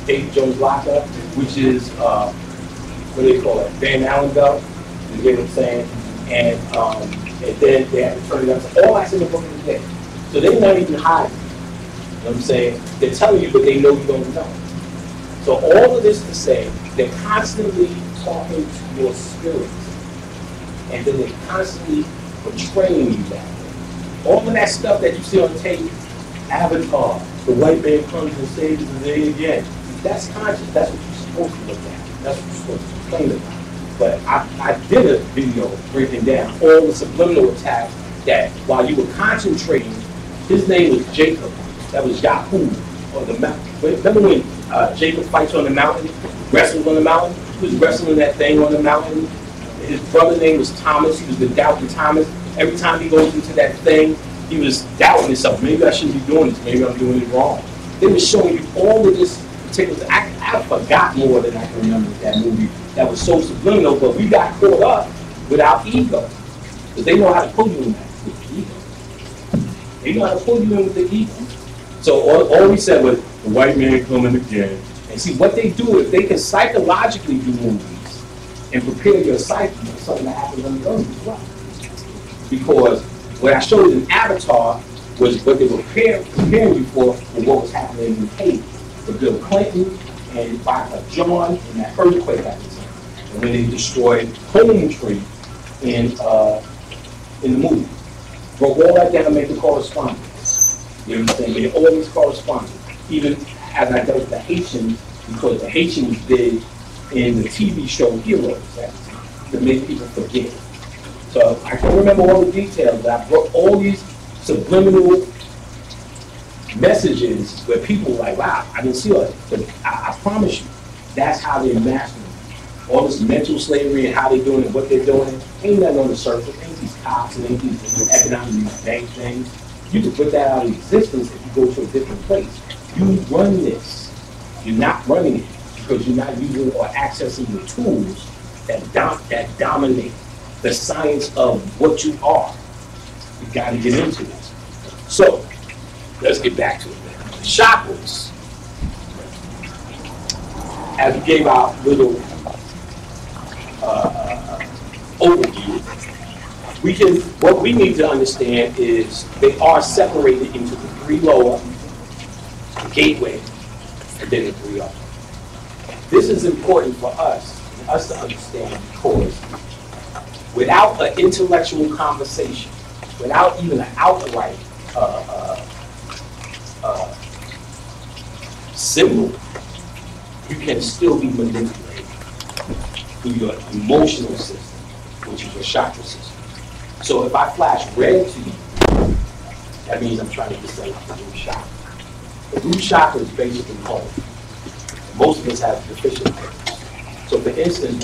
Davy Jones lockup, which is, what do they call it, Van Allen belt, you get what I'm saying? And then they had to turn it up. So all that's in the Book of the Dead. So they're not even hiding. You know what I'm saying? They're telling you, but they know you don't know. So all of this to say, they're constantly talking to your spirit. And then they're constantly portraying you that way. All of that stuff that you see on tape, Avatar, the white man comes and saves the day again. That's conscious. That's what you're supposed to look at. That's what you're supposed to complain about. But I did a video breaking down all the subliminal attacks that while you were concentrating, his name was Jacob. That was Yahoo on the mountain. Remember when Jacob fights on the mountain, wrestles on the mountain? He was wrestling that thing on the mountain. His brother's name was Thomas. He was the doubting Thomas. Every time he goes into that thing, he was doubting himself. Maybe I shouldn't be doing this. Maybe I'm doing it wrong. They were showing you all of this particular. I forgot more than I can remember that movie. That was so subliminal, but we got caught up with our ego. Because they know how to pull you in that with the ego. They know how to pull you in with the ego. So all we said was, the white man coming again. And see, what they do is they can psychologically do movies and prepare your psyche for something that happens on the earth as well. Because what I showed in Avatar was what they were preparing you for what was happening in Haiti with Bill Clinton and John and that earthquake at the time. And when they destroyed Home Tree in the movie. Broke all that down and made the correspondence. You know what I'm saying? Made all these correspondence. Even as I dealt with the Haitians, because the Haitians was big in the TV show Heroes at the time, to make people forget. So I can't remember all the details, but I brought all these subliminal messages where people were like, wow, I didn't see all that. But I promise you, that's how they're mastering all this mental slavery and how they're doing it, what they're doing. Ain't nothing on the surface. Ain't these cops and ain't these economic bank things. You can put that out of existence if you go to a different place. You run this. You're not running it because you're not using or accessing the tools that dominate the science of what you are. You got to get into it. So let's get back to it. The chakras, as we gave our little overview, what we need to understand is they are separated into the 3 lower, the gateway, and then the 3 upper. This is important for us to understand, because without an intellectual conversation, without even an outright symbol, you can still be manipulated through your emotional system, which is your chakra system. So if I flash red to you, that means I'm trying to distillate the root chakra. The root chakra is basically home. Most of us have deficient things. So for instance,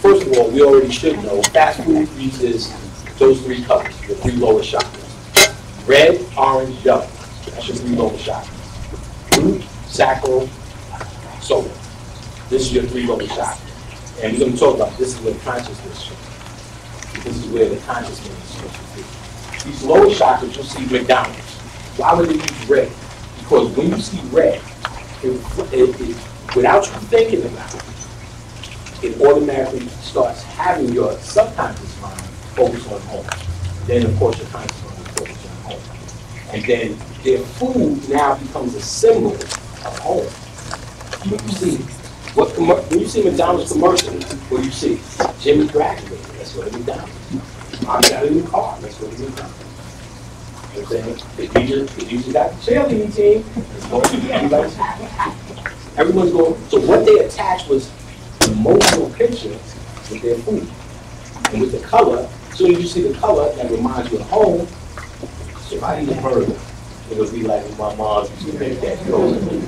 first of all, we already should know fast food uses those 3 colors, the 3 lower chakras. Red, orange, yellow. That's your 3 lower chakras. Root, sacral, solar. This is your 3 lower chakras. And we're going to talk about this is where consciousness is. This is where the consciousness is supposed to be. These lower chakras, you'll see McDonald's. Why would they use red? Because when you see red, without you thinking about it, it automatically starts having your subconscious mind focus on home. Then, of course, your conscious mind will focus on home. And then their food now becomes a symbol of home. When you see McDonald's commercials, what do you see? Jimmy graduated. Let's go to McDonald's. Mom got a new car. Let's go to McDonald's. You know what I'm saying? The teacher got the cheerleading team. Let's go to everybody's happy. Everyone's going. So what they attached was an emotional picture with their food. And with the color, as soon as you see the color, that reminds you of home. So if I eat a burger, it'll be like my mom used to make that frozen.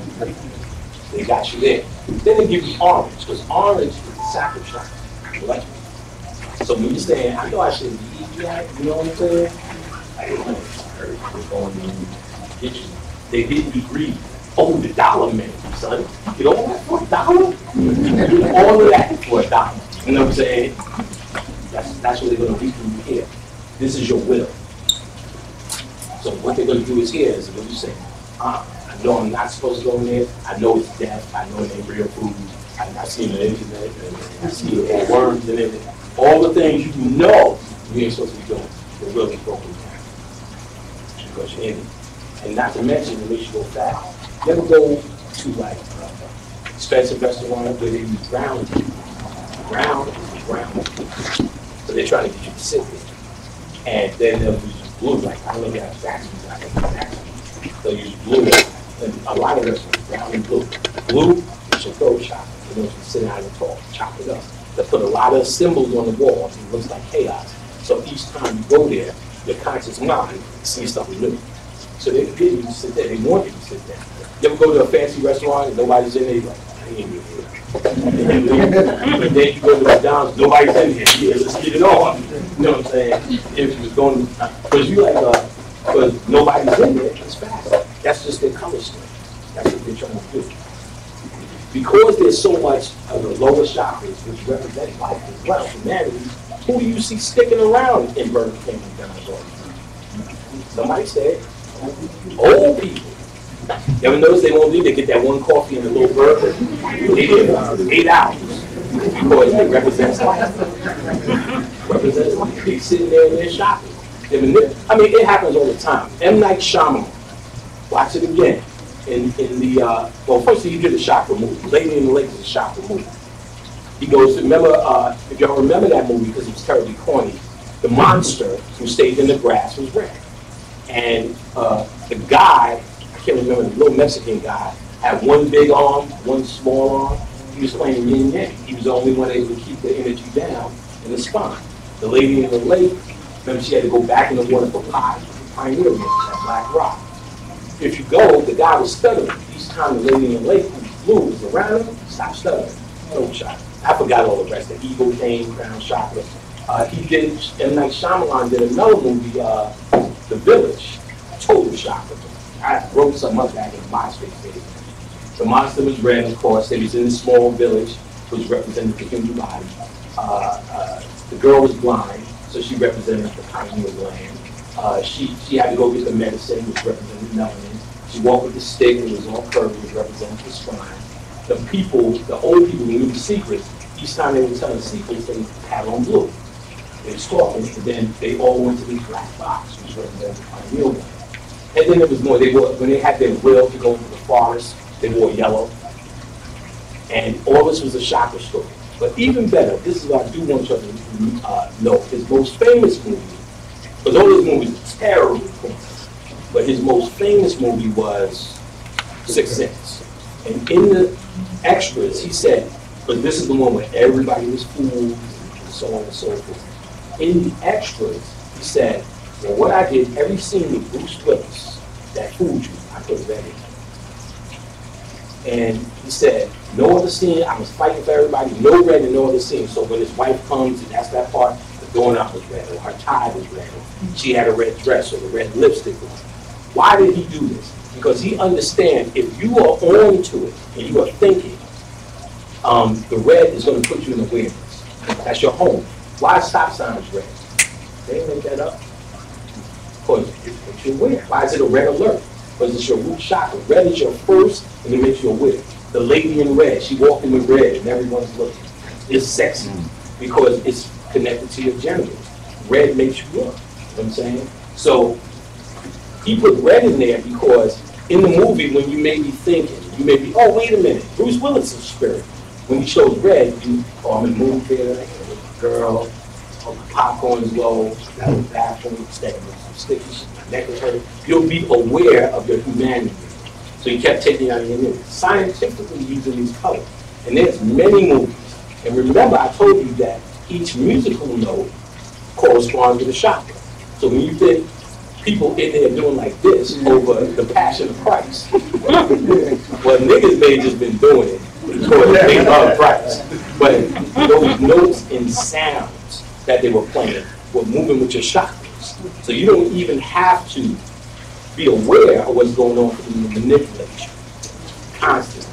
They got you there. Then they give you orange, because orange is the sacral chakra. Right? So when you're saying, I know I shouldn't be eating that, you know what I'm saying? I heard they're going to get you. They didn't be greedy. Oh, the dollar man, son. You know all that for $1? All of that for $1. You know what I'm saying? That's what they're going to read from you here. This is your will. So what they're going to do is here is when you say, I know I'm not supposed to go in there. I know it's death. I know it ain't real food. I see it on the internet. And I see it all worms and everything. All the things you know you ain't supposed to be doing. They're really broken down. Because you're in it. And not to mention, it makes you go fast. You ever go to like expensive restaurant where they use brown tea? Brown. So they're trying to get you to sit there. And then they'll use blue, like I don't know if they have Zaxby's. They'll use blue. And a lot of restaurants, brown and blue. Blue is your throat chakra. You know, if you sit down and talk, chop it up. They put a lot of symbols on the walls. It looks like chaos. So each time you go there, your conscious mind sees something new. So they get you to sit there. They want you to sit there. You ever go to a fancy restaurant and nobody's in there? You're like, I ain't even here. And then you go to McDonald's, nobody's in here. Yeah, let's get it on. You know what I'm saying? If you was going, because you like, because nobody's in there, it's fast. That's just their color scheme. That's what they're trying to do. Because there's so much of the lower chakras, which represent life as well, humanity, who do you see sticking around in Burger King and McDonald's all the time? Somebody said, old people. You ever notice they won't leave? They get that one coffee and a little burger. They live 8 hours because it represents life. Represents life. They sitting there and they're shopping. I mean, it happens all the time. M. Night Shyamalan. Watch it again. In the well, first he did a chakra movie. Lady in the Lake is a chakra movie. He goes to remember if y'all remember that movie because it was terribly corny. The monster who stayed in the grass was red, and the guy. I can't remember, the little Mexican guy had one big arm, one small arm. He was playing yin yang. He was the only one able to keep the energy down in the spine. The lady in the lake, remember she had to go back in the water for pioneer ridge, that black rock. If you go, the guy was stuttering. Each time the lady in the lake who blue was around him, stop stuttering. Throat chakra. I forgot all the rest. The eagle cane, crown chakra. He did, M. Night Shyamalan did another movie, The Village, total chakra. I wrote something up back in MySpace days. The monster was red, of course. They was in a small village. which represented the human body. The girl was blind, so she represented the pineal gland. She had to go get the medicine, which represented melanin. She walked with the stick, it was all curvy, which represented the spine. The people, the old people who knew the secrets, each time they were telling secrets, they had on blue. They was talking, and then they all went to this black box, which represented the pineal gland. And then there was more. When they had their will to go into the forest, they wore yellow. And all this was a chakra story. But even better, this is what I do want you to know. His most famous movie, because all his movies are terrible, but his most famous movie was Sixth Sense. And in the extras, he said, but this is the one where everybody was fooled, and so on and so forth. In the extras, he said, well, what I did, every scene with Bruce Willis that fooled you, I put red in. And he said, no other scene, I was fighting for everybody, no red in no other scene. So when his wife comes, and that's that part, the doorknob was red, or her tie was red, or she had a red dress, or the red lipstick on. Why did he do this? Because he understands if you are on to it, and you are thinking, the red is going to put you in awareness. That's your home. Why is stop signs red? They didn't make that up. Because it's your aware. Why is it a red alert? Because it's your root chakra. Red is your first, and it makes you aware. The lady in red, she walked in with red, and everyone's looking. It's sexy because it's connected to your genitals. Red makes you look. You know what I'm saying? So he put red in there because in the movie, when you may be thinking, you may be, oh, wait a minute, Bruce Willis is spirit. When he shows red, I'm in the movie theater, girl, popcorn is low, that was bathroom, stacking with some sticky shit, my neck is hurting. You'll be aware of your humanity. So he kept taking out your image, scientifically using these colors. And there's many movies. And remember, I told you that each musical note corresponds with a chakra. So when you think people in there doing like this over the Passion of Christ, well, niggas may have just been doing it because they love Christ. But those notes and sounds that they were playing were moving with your chakras. So you don't even have to be aware of what's going on in the manipulation. Constantly.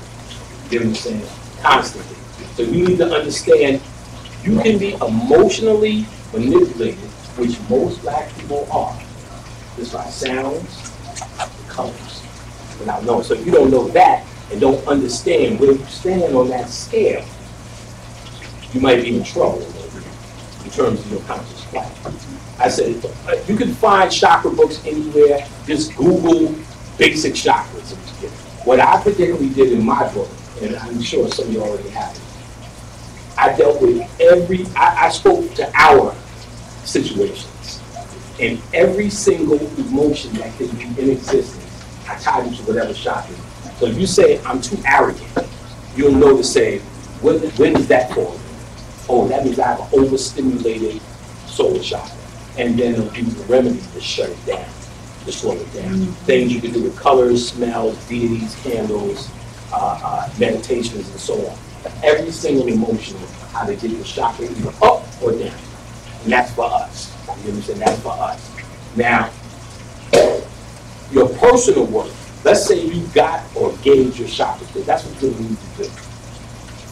You know what I'm saying? Constantly. So you need to understand you can be emotionally manipulated, which most black people are. Just by sounds and colors. Without knowing. So if you don't know that and don't understand where you stand on that scale, you might be in trouble in terms of your conscious life. I said, you can find chakra books anywhere. Just Google basic chakras. What I particularly did in my book, and I'm sure some of you already have it, I dealt with I spoke to our situations. And every single emotion that could be in existence, I tied it to whatever chakra. So if you say, I'm too arrogant, you'll know to say, when is that for? Oh, that means I have an overstimulated solar chakra. And then they'll give you the remedy to shut it down, to slow it down. Things you can do with colors, smells, deities, candles, meditations, and so on. Every single emotion, how they get your chakra either up or down. And that's for us. You understand? That's for us. Now, your personal work, let's say you got or gauged your chakras, because that's what you need to do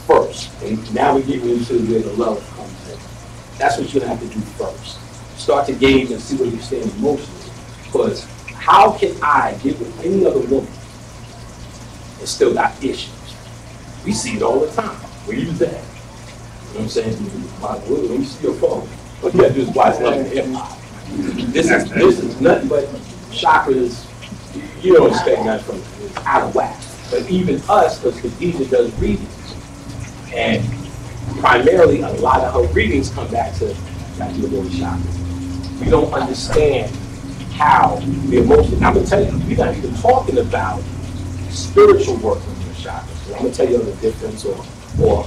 first. And now we're getting into where the love comes in. That's what you're going to have to do first. Start to gauge and see where you stand emotionally. Because how can I get with any other woman and still got issues? We see it all the time. Where you at? You know what I'm saying? Let me see your phone. What you gotta do is watch Love and Hip Hop. This is nothing but chakras. You don't expect nothing from it. It's out of whack. But even us, because Khadijah does readings, and primarily a lot of her readings come back to your little chakras. We don't understand how the emotion. I'm gonna tell you, we're not even talking about spiritual work on your chakras. So I'm gonna tell you the difference or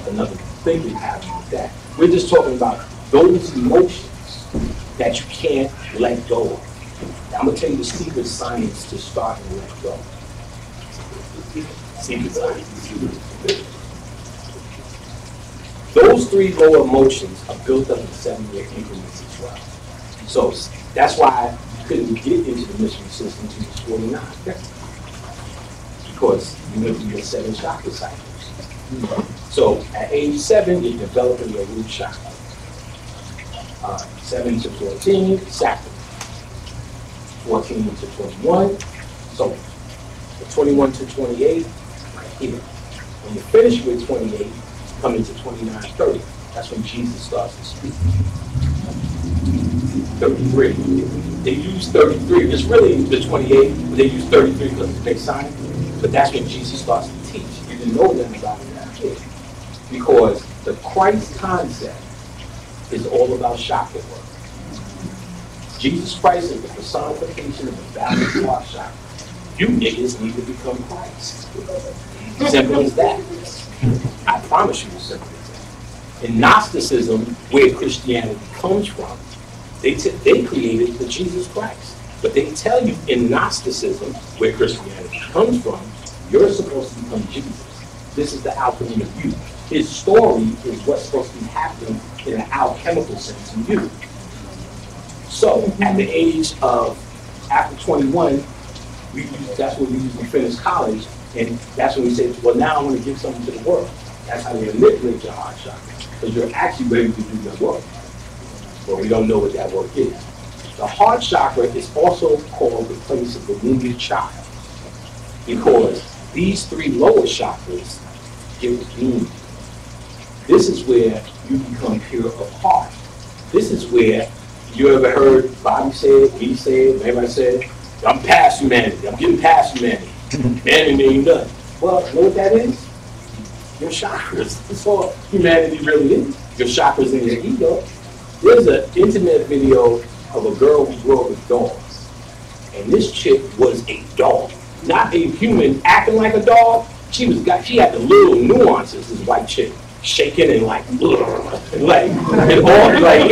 another thing we have with that. We're just talking about those emotions that you can't let go of. Now, I'm gonna tell you the secret science to start and let go. Secret science. Those three lower emotions are built up in 7-year increments as well. So that's why you couldn't get into the mystery system until you was 49. Because you went through your 7 chakra cycles. So at age 7, you're developing your root chakra. 7 to 14, sacral. 14 to 21, so from 21 to 28, right here. When you finish with 28, come into 29, 30. That's when Jesus starts to speak. 33. They use 33. It's really the 28, but they use 33 because it's a big sign. But that's when Jesus starts to teach. You didn't know that about it as a kid. Because the Christ concept is all about chakra work. Jesus Christ is the personification of the balanced heart chakra. You niggas need to become Christ. Simple as that. I promise you it's simple as that. In Gnosticism, where Christianity comes from, they created the Jesus Christ. But they tell you in Gnosticism, where Christianity comes from, you're supposed to become Jesus. This is the alchemy of you. His story is what's supposed to be happening in an alchemical sense in you. So at the age of, after 21, that's when we usually finish college, and that's when we say, well, now I want to give something to the world. That's how you manipulate your heart chakra, because you're actually ready to do your work. But we don't know what that work is. The heart chakra is also called the place of the wounded child, because these 3 lower chakras get wounded. This is where you become pure of heart. This is where you ever heard Bobby say it, me say it, everybody said, I'm past humanity, I'm getting past humanity. Man, ain't done. Well, you know what that is? Your chakras. That's all humanity really is. Your chakras and your ego. There's an internet video of a girl who grew up with dogs. And this chick was a dog. Not a human acting like a dog. She had the little nuances, this white chick. Shaking and like, and it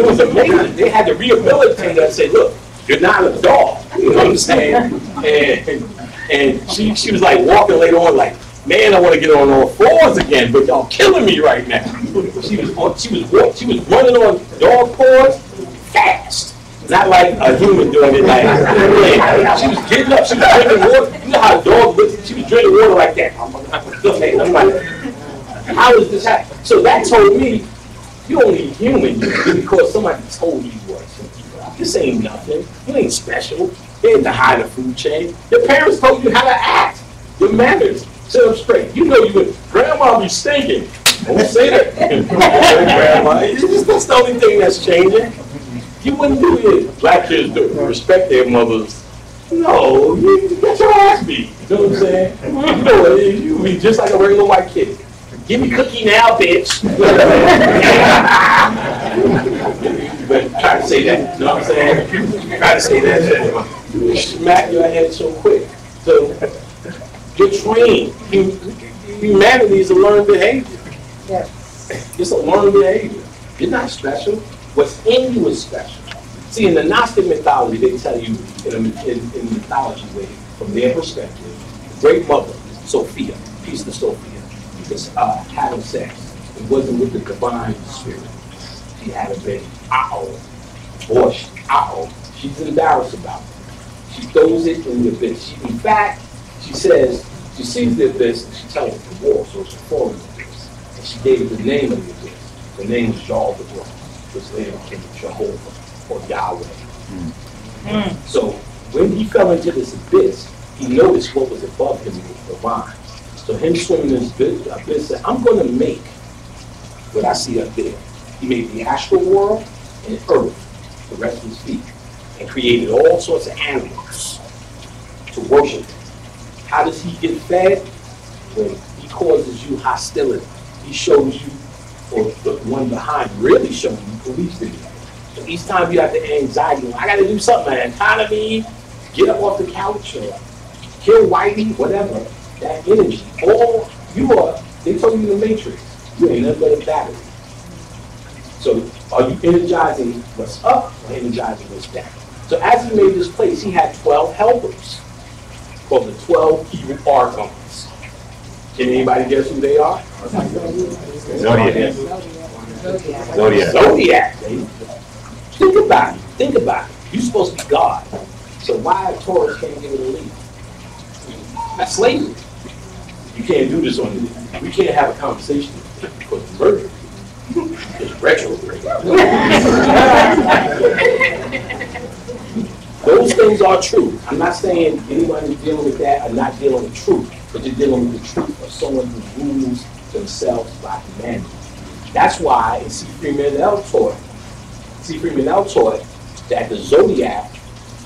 was amazing. They had to rehabilitate her and say, look, you're not a dog. You know what I'm saying? And she was like walking later on like, man, I want to get on all 4s again, but y'all killing me right now. She was running on dog paws fast. Not like a human doing it like, she was getting up, she was drinking water. You know how a dog looks? She was drinking water like that. I'm like, how is this happening? So that told me, you only human because somebody told you you were. This ain't nothing. You ain't special. You ain't the high the food chain. Your parents told you how to act. Your manners. Sit up straight. You know you would. Grandma be stinking. Don't say that. Grandma. That's the only thing that's changing. You wouldn't do it. Black kids do. Respect their mothers. No, you get your ass beat. You know what I'm saying? You know, you be just like a regular white kid. Give me cookie now, bitch. But try to say that. You know what I'm saying? Try to say that. You smack your head so quick. So you're trained. Humanity is a learned behavior. Yes. It's a learned behavior. You're not special. What's in you is special. See, in the Gnostic mythology, they tell you in mythology way, from their perspective, the great mother, Sophia, peace to Sophia, was having sex. It wasn't with the divine spirit. She had a baby. She's embarrassed about it. She throws it in the abyss. In fact, she says, she sees the abyss and she tells it to war, so it's a falling abyss. And she gave it the name of the abyss. The name is Jehovah, which later became Jehovah or Yahweh. So when he fell into this abyss, he noticed what was above him was divine. So him swimming in this abyss said, I'm going to make what I see up there. He made the astral world and earth, the rest of his feet, and created all sorts of animals to worship him. How does he get fed? When he causes you hostility. He shows you, or the one behind really shows you police video. So each time you have the anxiety, I got to do something, an economy, get up off the couch, or kill Whitey, whatever, that energy, all you are, they told you in the Matrix, you ain't nothing but a battery. So are you energizing what's up or energizing what's down? So as he made this place, he had 12 helpers called the 12 evil archons. Can anybody guess who they are? Zodiac. Zodiac, baby. Think about it. Think about it. You're supposed to be God. So why Taurus can't give it a lead? That's slavery. You can't do this on the we can't have a conversation because the Mercury is retrograde. Those things are true. I'm not saying anyone who's dealing with that are not dealing with truth, but they're dealing with the truth of someone who rules themselves by humanity. That's why in C. Freeman L. taught that the zodiac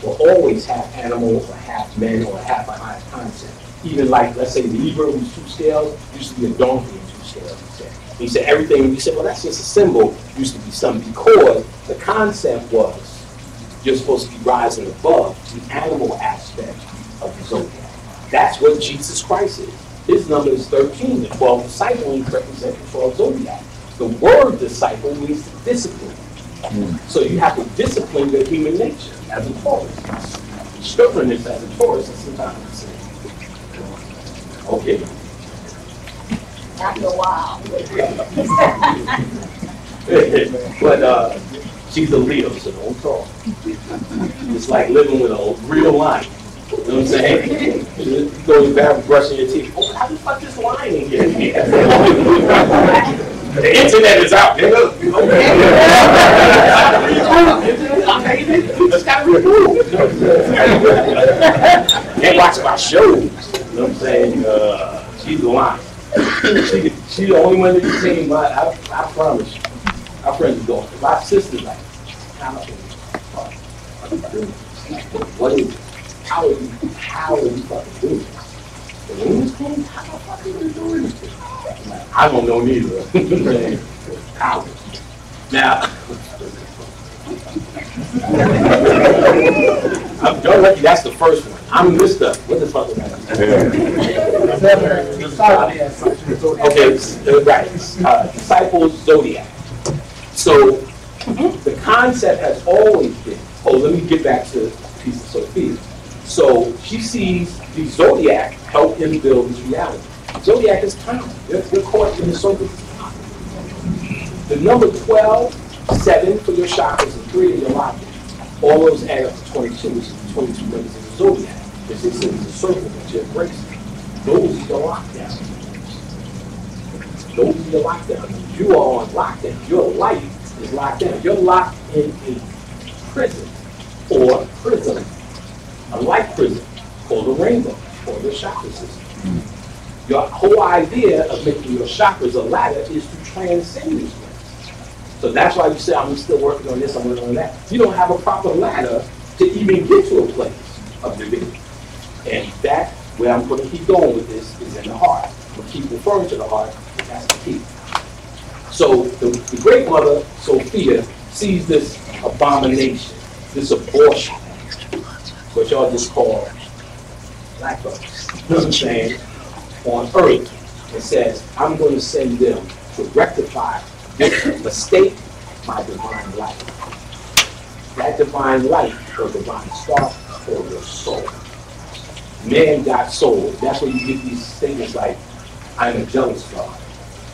will always have animal or half men or half a higher concept. Even like, let's say, Libra, who's 2 scales, used to be a donkey in 2 scales. He said everything, he said, well, that's just a symbol, used to be something, because the concept was you're supposed to be rising above the animal aspect of the zodiac. That's what Jesus Christ is. His number is 13. The 12 disciples represent the 12 zodiac. The word disciple means to discipline. So you have to discipline your human nature as a Taurus. Stubbornness as a Taurus is sometimes the same. Okay. After a while. But she's a Leo, so don't talk. It's like living with a real lion. You know what I'm saying? You go to the bathroom brushing your teeth. Oh, how the fuck this lion in here? The internet is out there. Just gotta read through. Can't watch my shows. You know what I'm saying? She's the lion. She's the only one that you seen. I promise you. Our friends are going. My sister's like, what is it? How are you fucking doing this? The room is clean? How the fuck are you doing this? I don't know neither. How? Now, I'm done lucky, that's the first one. I'm messed up. What the fuck is that? Okay, right. Disciples Zodiac. So, the concept has always been, let me get back to Piece of Sophia. So, she sees the Zodiac help him build his reality. Zodiac is time. You're caught in the circle of time. The number 12, 7 for your chakras, and 3 in your locket. All those add up to 22, which is the 22 members of the Zodiac. It's a circle that you're embracing. Those are your lockdowns. Those are your lockdowns. You are on lockdown. Your life is locked down. You're locked in a prison or prism, a light prison called a rainbow or the chakra system. Your whole idea of making your chakras a ladder is to transcend these things. So that's why you say, I'm still working on this, I'm working on that. You don't have a proper ladder to even get to a place of divinity. And that, where I'm going to keep going with this, is in the heart. I'm going to keep referring to the heart, but that's the key. So the great mother, Sophia, sees this abomination, this abortion, what y'all just call black folks, you know what I'm saying, on earth, and says, I'm going to send them to rectify this mistake, my divine light. That divine light, or divine spark, or your soul. Man got soul. That's where you get these statements like, I'm a jealous God.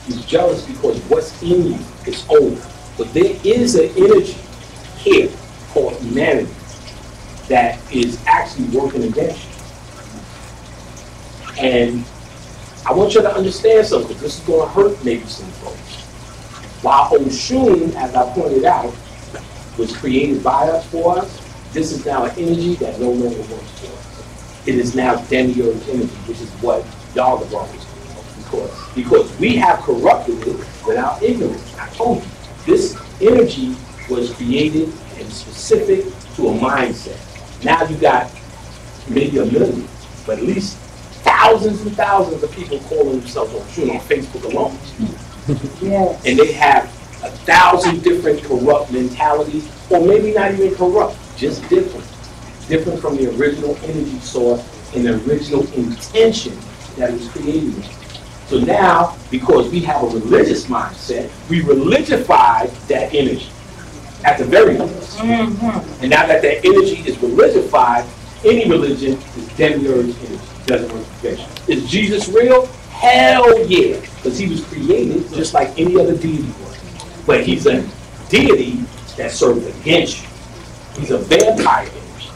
He's jealous because what's in you is old. But there is an energy here called humanity that is actually working against you. And I want you to understand something, because this is going to hurt maybe some folks. While Oshun, as I pointed out, was created by us for us, this is now an energy that no longer works for us. It is now demiurge energy, which is what y'all have always done. Because we have corrupted it without ignorance. I told you, this energy was created and specific to a mindset. Now you got maybe a million, but at least thousands and thousands of people calling themselves Oshun on Facebook alone. Yes. And they have 1,000 different corrupt mentalities, or maybe not even corrupt, just different. Different from the original energy source and the original intention that it was created with. So now, because we have a religious mindset, we religify that energy at the very least. And now that that energy is religified, any religion is demiurge energy. Doesn't work against you. Is Jesus real? Hell yeah. Because he was created just like any other deity was. But he's a deity that serves against you. He's a vampire energy.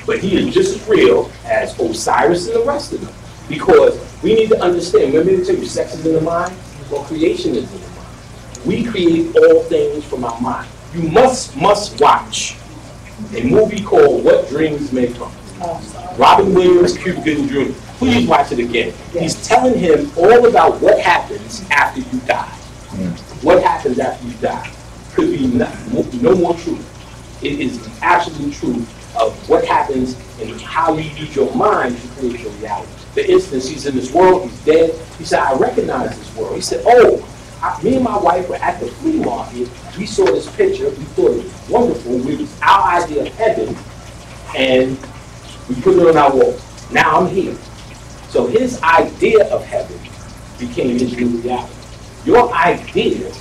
But he is just as real as Osiris and the rest of them. Because we need to understand, remember they tell you sex is in the mind? Well, creation is in the mind. We create all things from our mind. You must watch a movie called What Dreams May Come. Robin Williams, Cuba Gooding Jr. Please watch it again. He's telling him all about what happens after you die. What happens after you die could be no more truth. It is the absolute truth of what happens and how you use your mind to create your reality. For instance, he's in this world, he's dead. He said, I recognize this world. He said, oh, me and my wife were at the flea market. We saw this picture. We thought it was wonderful. It was our idea of heaven, and we put it on our wall. Now I'm here. So his idea of heaven became his new reality. Your idea,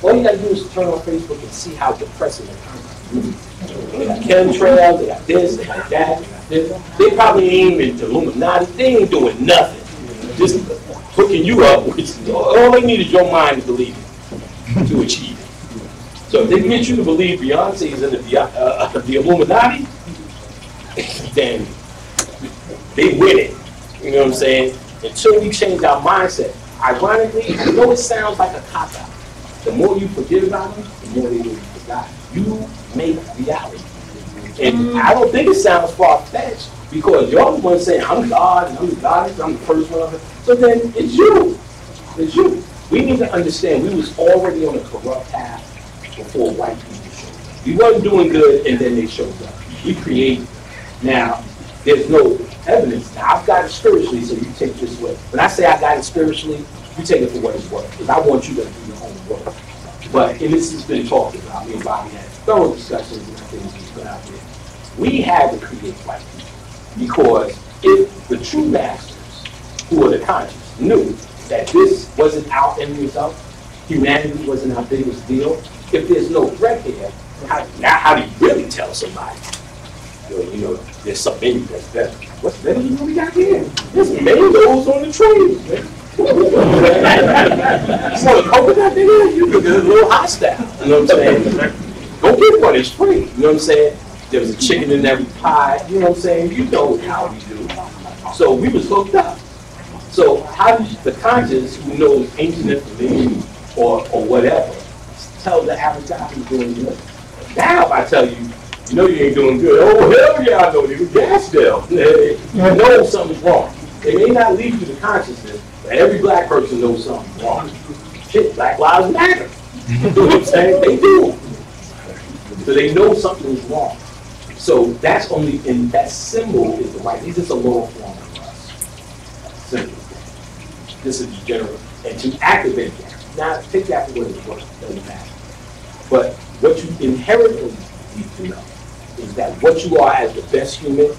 all you gotta do is turn on Facebook and see how depressing it is. They got chemtrails, they got this, they got that. They probably ain't into Illuminati. They ain't doing nothing. Just hooking you up. All they need is your mind to believe it, to achieve it. So if they can get you to believe Beyonce is in the Illuminati, then they win it. You know what I'm saying? Until we change our mindset. Ironically, I know it sounds like a cop-out. The more you forget about them, the more they will be forgotten. You make reality. And I don't think it sounds far-fetched because you're the one saying, I'm God, and I'm the goddess, I'm the first one. So then it's you. It's you. We need to understand we was already on a corrupt path before white people showed up. We wasn't doing good, and then they showed up. We created. Now, there's no evidence. Now, I've got it spiritually, so you take this way. When I say I got it spiritually, you take it for what it's worth, because I want you to do your own work. But, and this has been talked about, me and Bobby had thorough discussions and things he's put out there. We had to create white people, because if the true masters, who are the conscious, knew that this wasn't our end result, humanity wasn't our biggest deal, if there's no threat here, how do you really tell somebody? You know, there's something in you that's better. What's better than what we got here? There's mangoes on the trees, man. You want a coconut in there? You can get a little hostile. You know what I'm saying? Go get one, it's free. You know what I'm saying? There was a chicken in every pie. You know what I'm saying? You know how we do. So we was hooked up. So how do the conscious who knows ancient information or whatever tell the average guy who's doing good? Now if I tell you, you know you ain't doing good. Oh, hell yeah, I know you. Gas still. You know something's wrong. It may not lead you to consciousness, but every black person knows something's wrong. Shit, Black Lives Matter. You know what I'm saying? They do. So they know something's wrong. So that's only, in that symbol is the right. This is a lower form of us. Simple. This is general. And to activate that. Now, take that for what it's worth. It doesn't matter. But what you inherently need to know is that what you are as the best human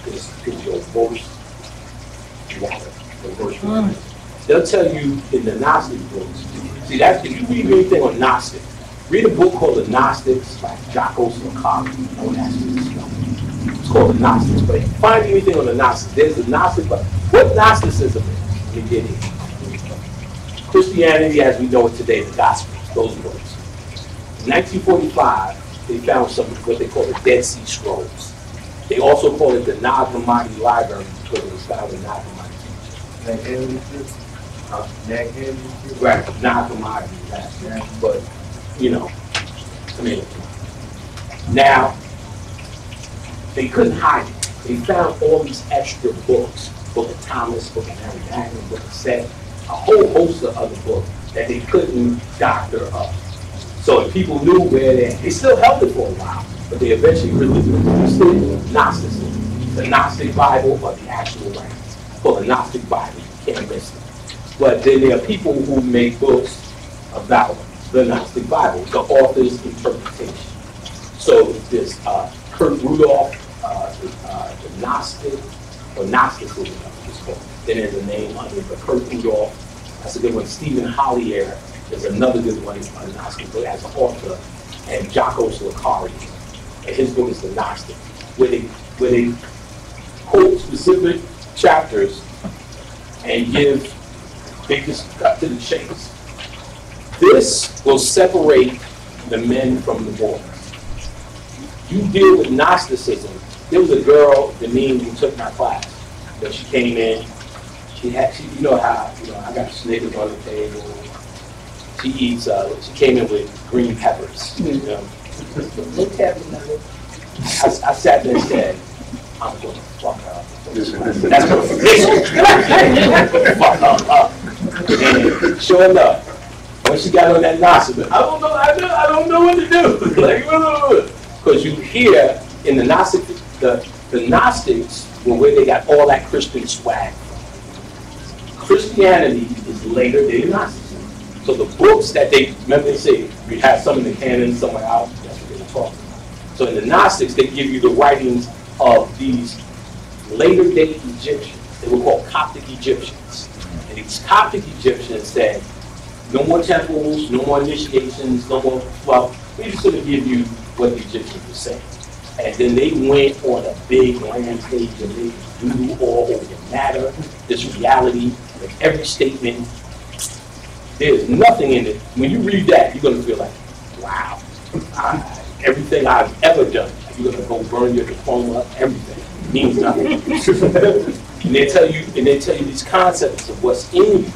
is your worst water, the worst one. They'll tell you in the Gnostic books. See, that's if you read anything on Gnostic, read a book called The Gnostics by Jocko Slakari. It's called The Gnostics. But if you find anything on the Gnostics, there's the Gnostic. But what Gnosticism is, let me get here. Christianity as we know it today, the gospel, those words. In 1945, they found some what they call the Dead Sea Scrolls. They also call it the Nag Hammadi Library because it was found in Nag Hammadi. Right, Nag Hammadi. But, you know, I mean, now, they couldn't hide it. They found all these extra books, Book of Thomas, Book of Mary Magdalene, Book of Seth, a whole host of other books that they couldn't doctor up. So if people knew where they still held it for a while, but they eventually released Gnosticism, the Gnostic Bible or the actual writings, called the Gnostic Bible. You can't miss it. But then there are people who make books about the Gnostic Bible, the author's interpretation. So there's Kurt Rudolph, the Gnostic, or Gnosticism, it's called. Then there's a name under it, but Kurt Rudolph, that's a good one. Stephen Hollier is another good one on Gnostic, but as an author, and Jocko Slakari, and his book is The Gnostic, where they quote specific chapters and they just cut to the chase. This will separate the men from the boys. You deal with Gnosticism. There was a girl, Deneen, who took my class. But she came in. You know how I got Snickers on the table. She eats. She came in with green peppers. You know. I sat there and said, I'm going to fuck her up. That's what fuck her up. And sure enough, when she got on that Gnostic, I don't know what to do. Like, because you hear in the Gnostic, the Gnostics were where they got all that Christian swag. Christianity is later than Gnosticism. So the books that remember they say, we have some in the canon, somewhere out, that's what they were talking about. So in the Gnostics, they give you the writings of these later day Egyptians. They were called Coptic Egyptians. And these Coptic Egyptians said, no more temples, no more initiations, no more fluff. We just sort of give you what the Egyptians were saying. And then they went on a big rampage and they do all over matter, this reality, like every statement. There's nothing in it. When you read that, you're going to feel like, wow, everything I've ever done, you're going to go burn your diploma, everything means nothing. and they tell you these concepts of what's in you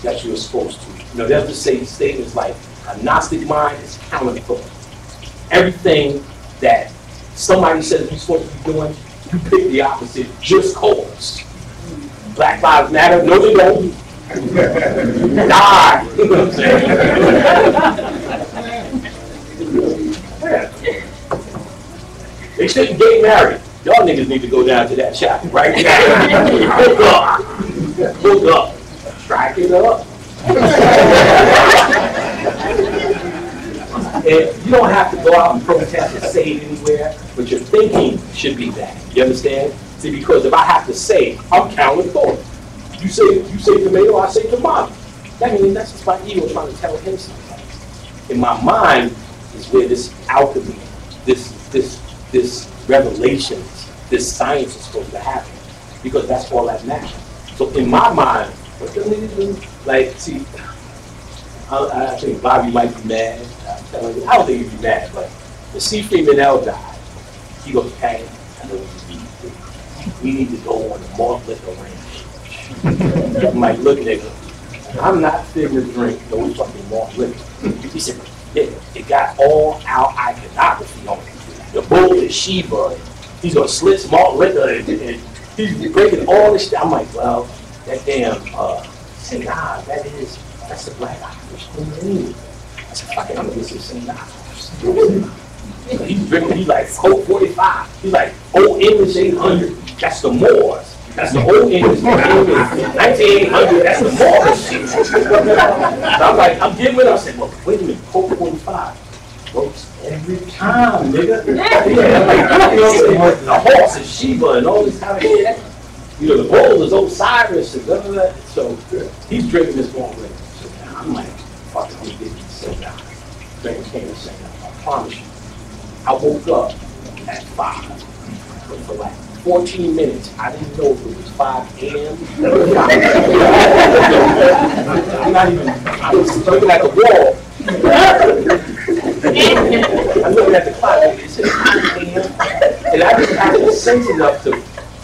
that you're supposed to. They'll just say statements like, a Gnostic mind is counterthought. Everything that somebody says you're supposed to be doing, you pick the opposite just cause. Black Lives Matter, no they don't. Die. You know what I'm saying? They shouldn't get married. Y'all niggas need to go down to that chapter right now. Hook up. Strike it up. And you don't have to go out and protest and say it anywhere, but your thinking should be that. You understand? See, because if I have to say, I'm counting thought. You say tomato, I say tomato. That means that's just my ego trying to tell him something. In my mind is where this alchemy, this revelations, this science is supposed to happen. Because that's all that matters. So in my mind, what the niggas do? Like, see, I think Bobby might be mad. I don't think he'd be mad, but the C. Freeman L died. He goes, hey, I know what you need to do. We need to go on the malt liquor ranch. I'm like, look at it. I'm not fitting to drink no fucking malt liquor. He said, yeah, it got all our iconography on it. The bull is Sheba. He's gonna slit malt liquor and he's breaking all this shit. I'm like, well, that damn St. Ives, that's the Black Irish thing. I said, fuck it, I'm gonna get some St. Ives. He's drinking, he's like Coke 45. He's like Old English 800. That's the Moors. That's the Old English 1900. That's the Moors shit. So I'm like, I'm getting with him. I said, well, wait a minute, Coke 45. Works every time, nigga. Yeah, like, the horse is Sheba and all this kind of shit. The bull is Osiris and blah, blah, blah. So he's drinking this malt liquor. So I'm like, fuck it, I'm gonna get you St. Ives. Drinking St. Ives. I promise you. I woke up at 5. But for like 14 minutes, I didn't know if it was 5 a.m. I was looking at the wall. I'm looking at the clock, and it said 5 a.m. And I just had the sense enough to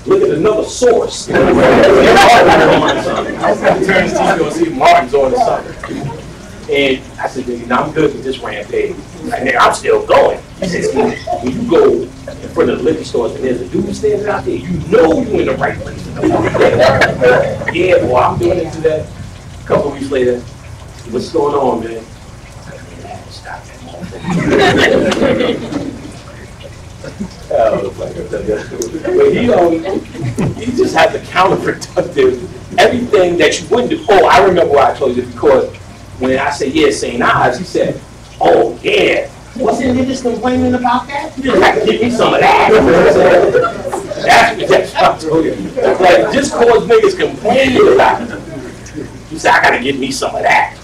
look at another source. I was going to turn the TV and see if Martin's on or something. And I said, nigga, I'm good with this rampage. And I'm still going. He says, when you go in front of the liquor stores and there's a dude standing out there, you know you're in the right place. Yeah, boy, I'm doing it today. A couple of weeks later, what's going on, man? Stop that But he just has the counterproductive, everything that you wouldn't do. Oh, I remember why I told you, because when I said, yeah, St. Ives, he said, oh, yeah. Wasn't niggas complaining about that? You just have to give me some of that. That's what I told you. Like, just cause niggas complaining about it. You say, I gotta give me some of that.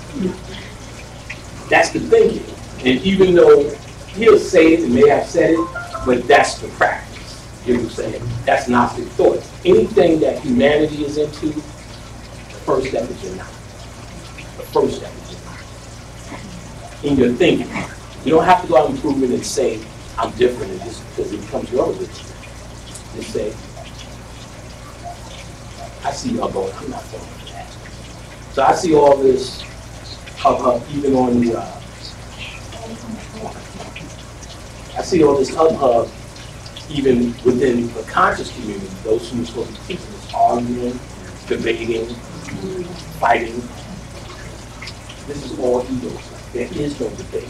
That's the thinking. And even though he'll say it and may have said it, but that's the practice. You know what I'm saying? That's Gnostic thought. Anything that humanity is into, the first step is you're not. The first step is you're not. In your thinking. You don't have to go out and prove it and say, I'm different in this because it becomes your religion. Just say, I see her going, I'm not falling for that. So I see all this hub even on the, I see all this hub even within the conscious community, those who are supposed to be teaching is arguing, debating, fighting. This is all ego stuff. There is no debate.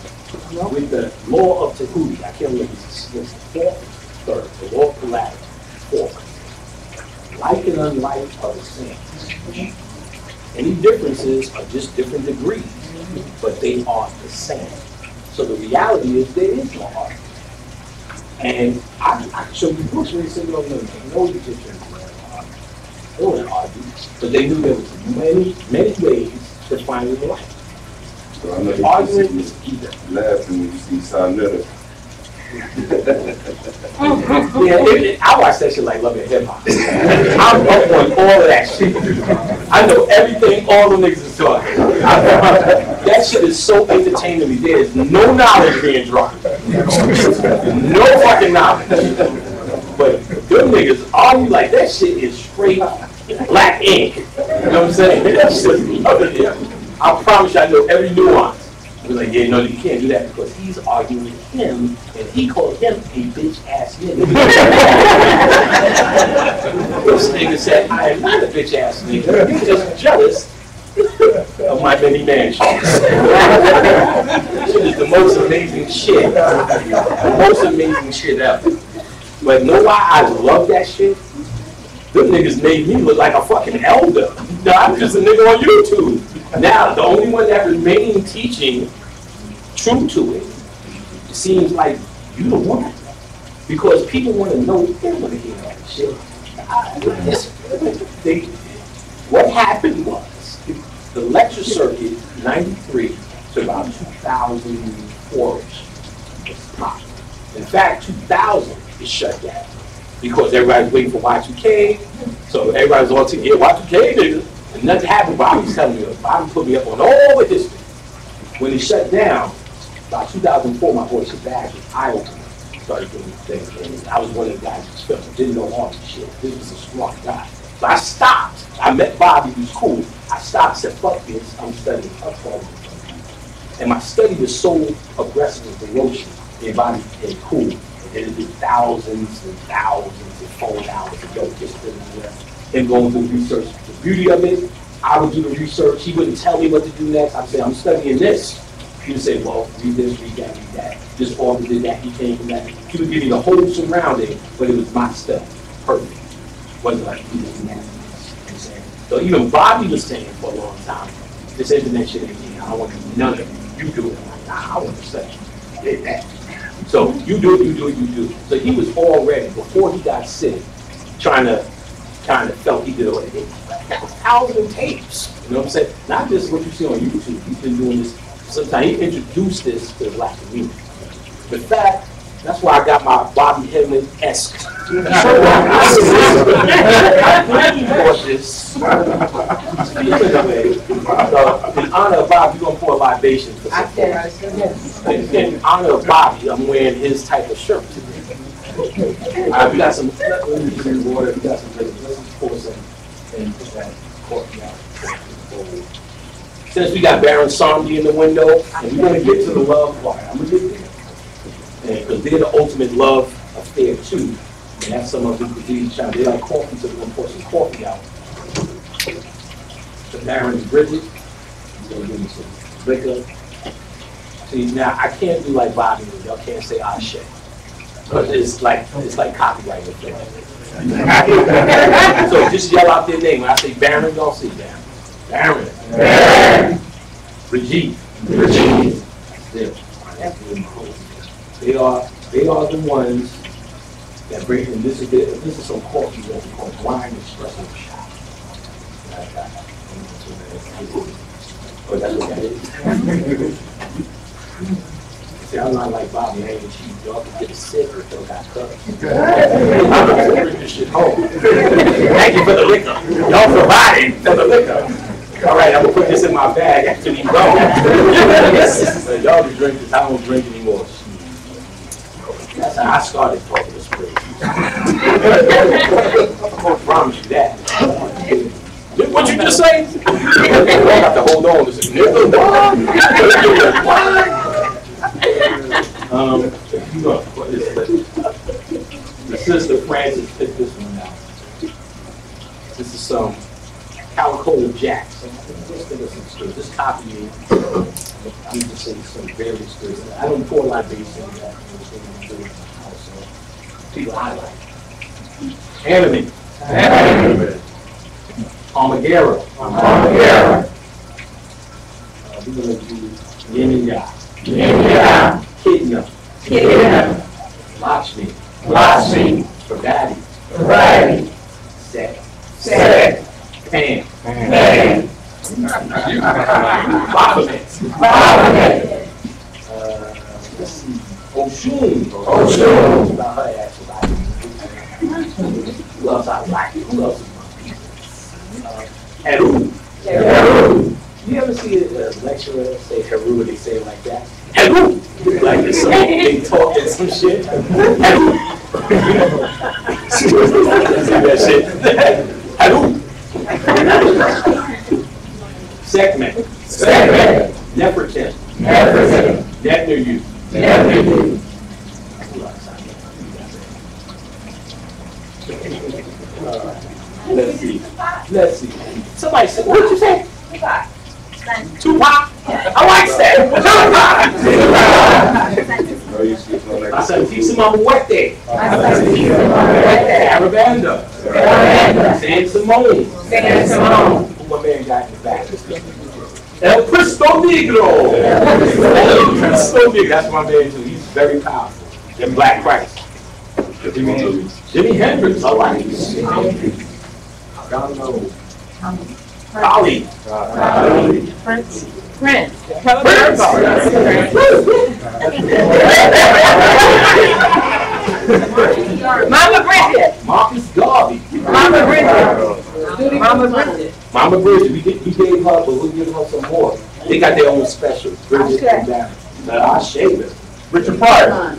With the law of Tahuti, I can't remember if it's fourth, third, the law of polarity, fourth. Like and unlike are the same. Any differences are just different degrees, but they are the same. So the reality is there is no argument. And I can show you books where they say, no, you just shouldn't argue. They wouldn't argue, but they knew there was many ways to find the light. So I know the argument is either. Laughing when you see Sonetta. Yeah, I watch that shit like Love and Hip Hop. I'm up on all of that shit. I know everything all the niggas is talking. That shit is so entertaining to me. There is no knowledge being dropped. No fucking knowledge. But them niggas argue like that shit is straight black ink. You know what I'm saying? That shit, I promise you I know every nuance. We're like, yeah, no, you can't do that because he's arguing with him, and he called him a bitch ass nigga. This nigga said, I am not a bitch ass nigga. You're just jealous of my many mansions. This is the most amazing shit. The most amazing shit ever. But know why I love that shit? Them niggas made me look like a fucking elder. No, I'm just a nigga on YouTube. Now, the only one that remained teaching true to it seems like you the one. Because people want to know, they don't want to hear that shit. What happened was, the lecture circuit, 93 to about 2004-ish, was popped. In fact, 2000 is shut down. Because everybody's waiting for Y2K, so everybody's all to get Y2K, nigga. And nothing happened. Bobby's telling me, Bobby put me up on all the history. When he shut down, about 2004, my boy Shabazz was eye-opening. Started doing things, and I was one of the guys who filmed. Didn't know all this shit. This was a smart guy. So I stopped. I met Bobby, he was cool. I stopped, said, fuck this, I'm studying upfront. And my study was so aggressive and ferocious. Everybody became cool. And then it did thousands and thousands of phone hours of dope just sitting there and going through research. The beauty of it, I would do the research. He wouldn't tell me what to do next. I'd say, I'm studying this. He would say, well, read this, read that, read that. This author did that, he came from that. He would give me the whole surrounding, but it was my stuff. Perfect. Wasn't like he didn't have it. So even Bobby was saying for a long time, this internet shit again, I don't want to do none of it. You do it. I'm like, nah, I want to study. Did that. So you do it, you do it, you do it. So he was already, before he got sick, trying to felt he did it. He got 1,000 tapes. You know what I'm saying? Not just what you see on YouTube. He's been doing this. Sometimes he introduced this to the black community. In fact, that's why I got my Bobby Hemming-esque. I'm glad you bought this. Speaking of it, in honor of Bobby, you're going to pour a libation for something. In honor of Bobby, I'm wearing his type of shirt today. All right, we got some water. We got some let's pour some and put that cork down. Since we got Baron Samdi in the window, and we're going to get to the love part. I'm going to get there. Because they're the ultimate love affair too. And that's some of the Khadijah. They like coffee, so we're going to pour some coffee out. The Baron is Bridget. He's going to give me some liquor. See, now I can't do like Bobby. Y'all can't say Ashe. Because it's like copyright infringement. So just yell out their name. When I say Baron, y'all say Baron. Baron. Baron. Brigitte. Brigitte. That's them. They are the ones that bring in this is some coffee that we call wine espresso shot. Oh, that's what that is. See, I'm not like Bobby, I ain't cheap. Y'all can get a sip if y'all got cups. I'm gonna bring this shit home. Thank you for the liquor. Y'all provided for the liquor. All right, I'm gonna put this in my bag after we go. Y'all can drink this. I don't drink anymore. That's how I started talking this crazy. I promise you that. What you just say? I have to hold on to this. Nigga, what? What is this? The sister Francis picked this one out. This is some Calico Jack. So let's think of some stories. Just copy me. I'm just saying some very stories. I don't pour a lot of bass in that. Also, people I like. Anime. Armageddon. We're going to do Yin and Yang. Kidna. Lakshmi. Pradati. Set. Pan. Baphomet. Let's see. Oshun. About her actual life. Who else I like? Who else is my Heru. You ever see a lecturer say Heru and they say it like that? Heru! Like it's some, they talking some shit. Heru! See that shit? Heru! Segment. Nefertin. Netneru. Let's see. Somebody said, what did you say? Tupac. I like that. I said, teach him on what day? Arabanda. San Simone. Who my man got in the back? El Cristo Negro. That's my man too. He's very powerful. The Black Christ. Jimi Hendrix. I like Dolly. Prince. Mama Bridget. Marcus Garvey. Mama Bridget. We gave her, but we'll give her some more. They got their own special. Bridget and down. I'll shave it. Richard Pryor.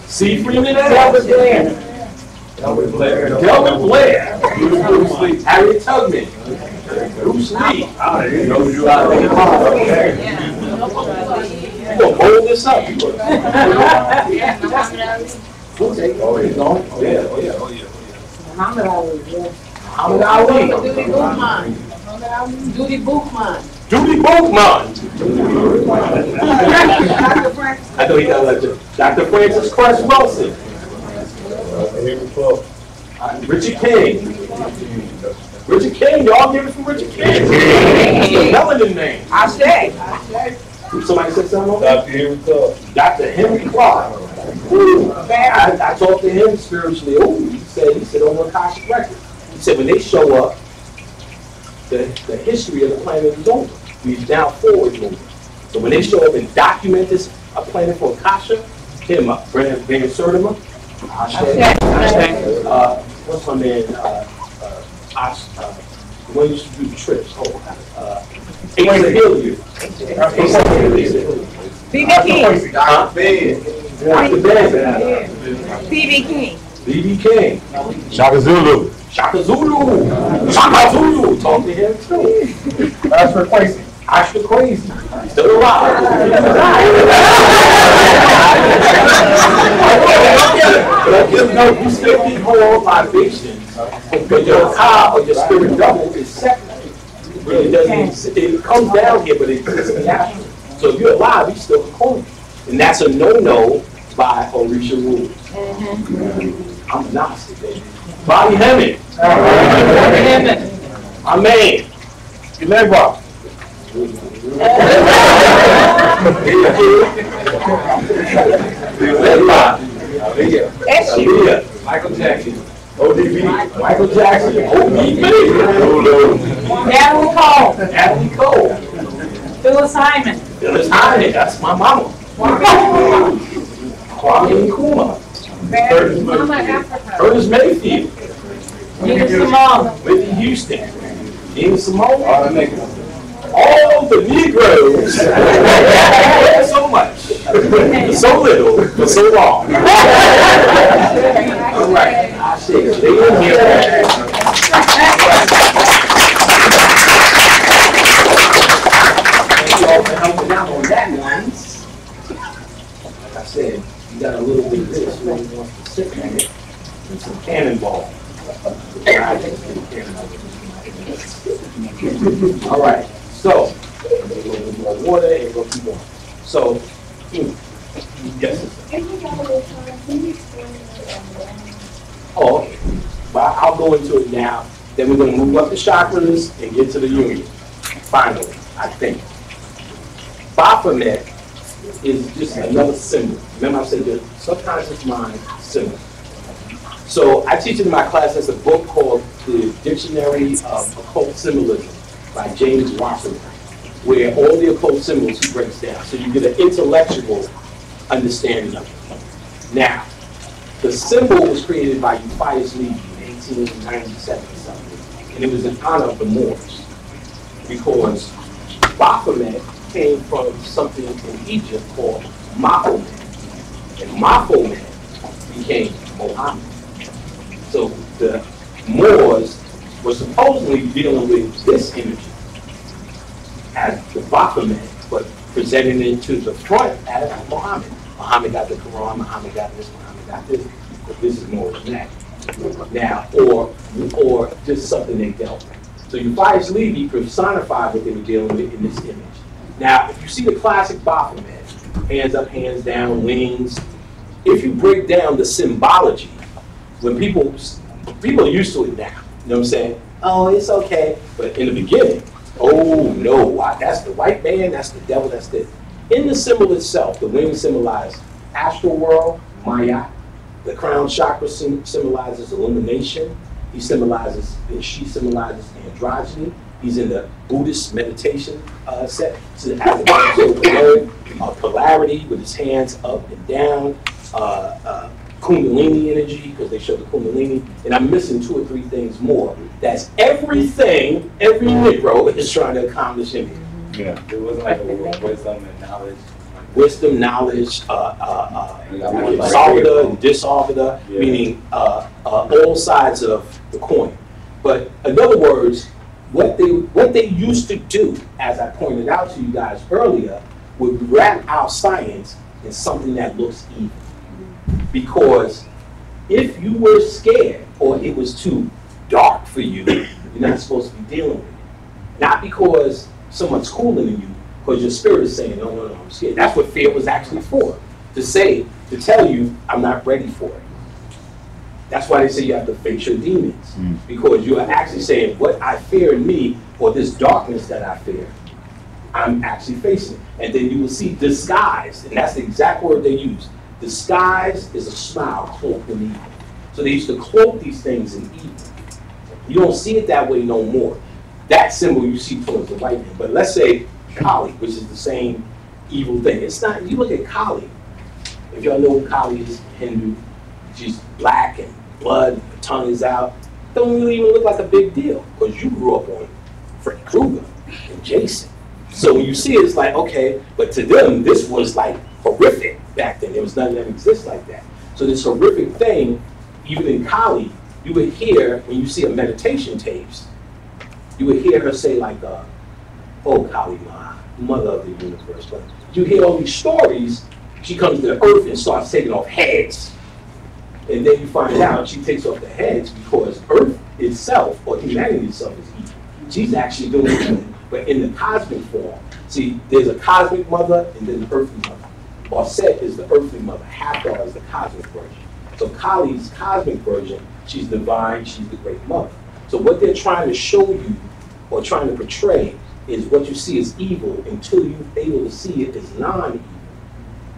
C. Freeman. Delvin Blair. Harriet Tubman. Bruce Lee. You gonna hold this up? Muhammad Ali. Judy Bookman. I know he does like Dr. Francis Cress Wilson. Richard King. Y'all give it from Richard King. That's the melanin name. I say. Somebody said something on that? Dr. Henry Clark. I talked to him spiritually. He said on the Akashic record. He said when they show up, the history of the planet is over. We're now forward moving. So when they show up and document this a planet for Akasha, hit him up. Van Sertima. What's my man? When you used to do the trips. Asa Hilliard. B.B. King. B.B. King. Shaka Zulu. Talk to him too. Ashford Crazy. Still alive. You still keep whole libations, but your car or your spirit double is separate. Really doesn't. It comes down here, but it doesn't happen. So if you're alive, you still coin. And that's a no-no by Orisha rules. I'm Gnostic, baby. Bobby Hemmett. My man. Remember. Michael Jackson. ODB. Michael Jackson. ODB. Natalie Cole. Phyllis Hyman. That's my mama. Kwame Nkrumah. Curtis Mayfield. Nina Simone. Whitney Houston. Nina Simone. All the Negroes. So much. So little, but so long. All right. Stay in here. All right, so, a little more water and we'll keep going. So, yes? Oh, okay. Well, I'll go into it now. Then we're going to move up the chakras and get to the union. Finally, I think. Baphomet is just another symbol. Remember I said the subconscious mind symbol. So I teach in my class, there's a book called The Dictionary of Occult Symbolism by James Wasserman, where all the occult symbols he breaks down. So you get an intellectual understanding of it. Now, the symbol was created by Euphrates Levy in 1897 or something, and it was in honor of the Moors, because Baphomet came from something in Egypt called Mahomet, and Mahomet became Mohammed. So the Moors were supposedly dealing with this image as the Baphomet, but presenting it to the front as Muhammad. Muhammad got the Quran, Muhammad got this, Muhammad got this, but this is more than that. Now, or just something they dealt with. So Euphrates Levy personified what they were dealing with in this image. Now, if you see the classic Baphomet, hands up, hands down, wings, if you break down the symbology, when people are used to it now, you know what I'm saying? Oh, it's okay. But in the beginning, oh no, why? That's the white man, that's the devil, that's this. In the symbol itself, the wings symbolize astral world, Maya. The crown chakra symbolizes illumination. She symbolizes androgyny. He's in the Buddhist meditation set. So polarity with his hands up and down. Kundalini energy, because they show the Kundalini. And I'm missing 2 or 3 things more. That's everything every Negro is trying to accomplish in here. Yeah, it wasn't like a wisdom and knowledge. Wisdom, knowledge, solvida and dissolvida, meaning all sides of the coin. But in other words, what they used to do, as I pointed out to you guys earlier, would wrap our science in something that looks evil. Because if you were scared or it was too dark for you, you're not supposed to be dealing with it. Not because someone's cooler than you, because your spirit is saying, no, I'm scared. That's what fear was actually for. To tell you, I'm not ready for it. That's why they say you have to face your demons. Because you are actually saying, what I fear in me, or this darkness that I fear, I'm actually facing. And then you will see disguise, and that's the exact word they use. Disguise is a smile cloaked in evil. So they used to cloak these things in evil. You don't see it that way no more. That symbol you see towards the white man. But let's say Kali, which is the same evil thing. It's not, you look at Kali, if y'all know who Kali is, Hindu, she's black and blood, her tongue is out. Don't really even look like a big deal, because you grew up on Freddy Krueger and Jason. So when you see it, it's like, okay, but to them, this was like horrific back then. There was nothing that exists like that. So this horrific thing, even in Kali, you would hear, when you see a meditation tapes, you would hear her say like, oh, Kali Ma, mother of the universe. But you hear all these stories, she comes to the earth and starts taking off heads. And then you find out she takes off the heads because earth itself, or humanity itself, is evil. She's actually doing it, but in the cosmic form. See, there's a cosmic mother and then the earthly mother. Set is the earthly mother, Hathor is the cosmic version. So Kali's cosmic version, she's divine, she's the great mother. So what they're trying to show you, or trying to portray, is what you see as evil until you're able to see it as non-evil.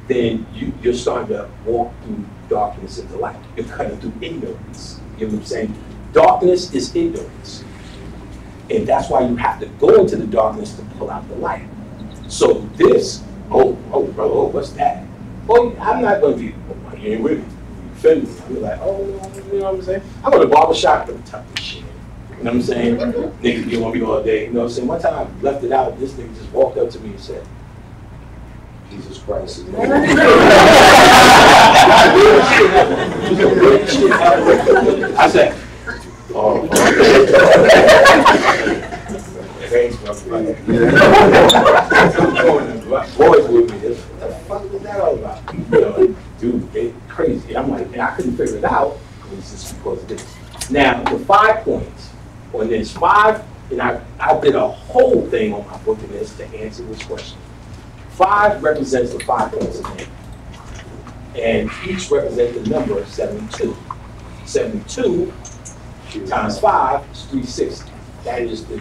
Then you're starting to walk through darkness into light. You're cutting through ignorance. You know what I'm saying? Darkness is ignorance. And that's why you have to go into the darkness to pull out the light. So this, bro, what's that? Oh, I'm not going to be, you ain't with me. You feel me? I'm like, oh, you know what I'm saying? I'm going to barbershop and tuck this shit. You know what I'm saying? Niggas get on me all day. You know what I'm saying? One time I left it out, this nigga just walked up to me and said, Jesus Christ. I said, oh, thanks, brother. Boys with me, what the fuck was that all about? You know, dude, they crazy. I'm like, and I couldn't figure it out. It's just because of this. Now, the 5 points, when there's 5 and I did a whole thing on my book in this to answer this question. 5 represents the 5 points of man. And each represents the number 72. 72 times 5 is 360. That is the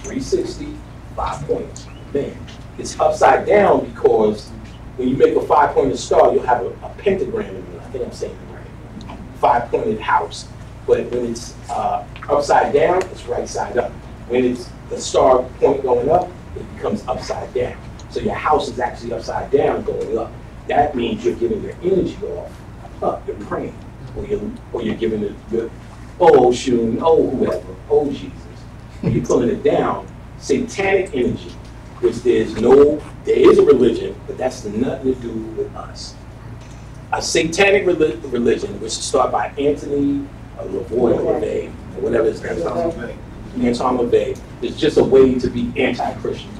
360, 5 points. Man, it's upside down because when you make a 5-pointed star, you'll have a pentagram in it. I think I'm saying it right. 5-pointed house. But when it's upside down, it's right side up. When it's the star point going up, it becomes upside down. So your house is actually upside down going up. That means you're giving your energy off up. You're praying. Or you're giving it your, oh, shooting, oh, whoever, oh, Jesus. When you're pulling it down, satanic energy, which there is a religion, but that's nothing to do with us. A satanic religion, which is started by Anthony LaVey, or whatever his name is, Anton LaVey, is just a way to be anti-Christian.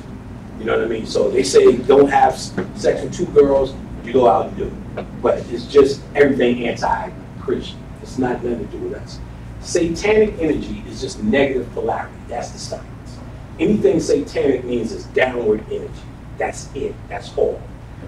You know what I mean? So they say don't have sex with 2 girls, you go out and do it. But it's just everything anti-Christian. It's not nothing to do with us. Satanic energy is just negative polarity. That's the science. Anything satanic means is downward energy. That's it. That's all.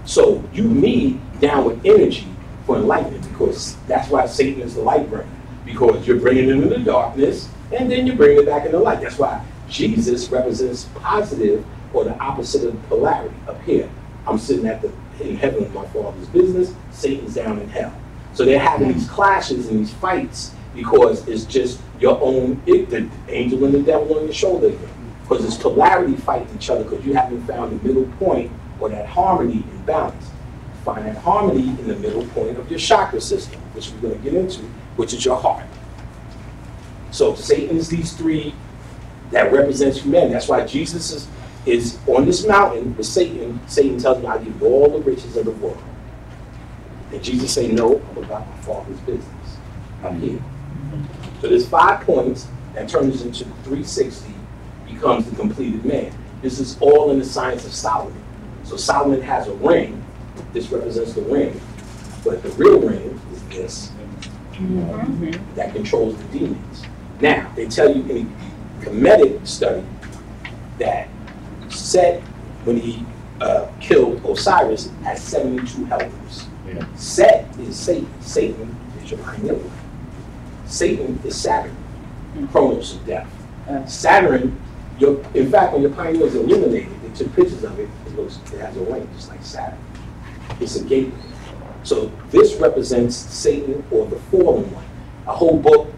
So you need downward energy for enlightenment, because that's why Satan is the light bringer. Because you're bringing it into the darkness, and then you bring it back into light. That's why Jesus represents positive, or the opposite of polarity. Up here, I'm sitting in heaven with my Father's business. Satan's down in hell. So they're having these clashes and these fights because it's just your own, the angel and the devil on your shoulder again. Because it's polarity fighting each other because you haven't found the middle point, or that harmony and balance. Find that harmony in the middle point of your chakra system, which we're going to get into, which is your heart. So Satan is these 3 that represents humanity. That's why Jesus is on this mountain with Satan. Satan tells him, I'll give you all the riches of the world. And Jesus say, no, I'm about my Father's business. I'm here. So there's 5 points that turns into 360, becomes the completed man. This is all in the science of Solomon. So Solomon has a ring. This represents the ring. But the real ring is this that controls the demons. Now, they tell you in a Kemetic study that Set, when he killed Osiris, had 72 helpers. Yeah. Set is Satan. Satan is your pineal. Satan is Saturn, Chronos of death. Saturn, in fact, when your pineal is illuminated, they took pictures of it, it has a ring, just like Saturn. It's a gateway. So this represents Satan, or the fallen one. A whole book,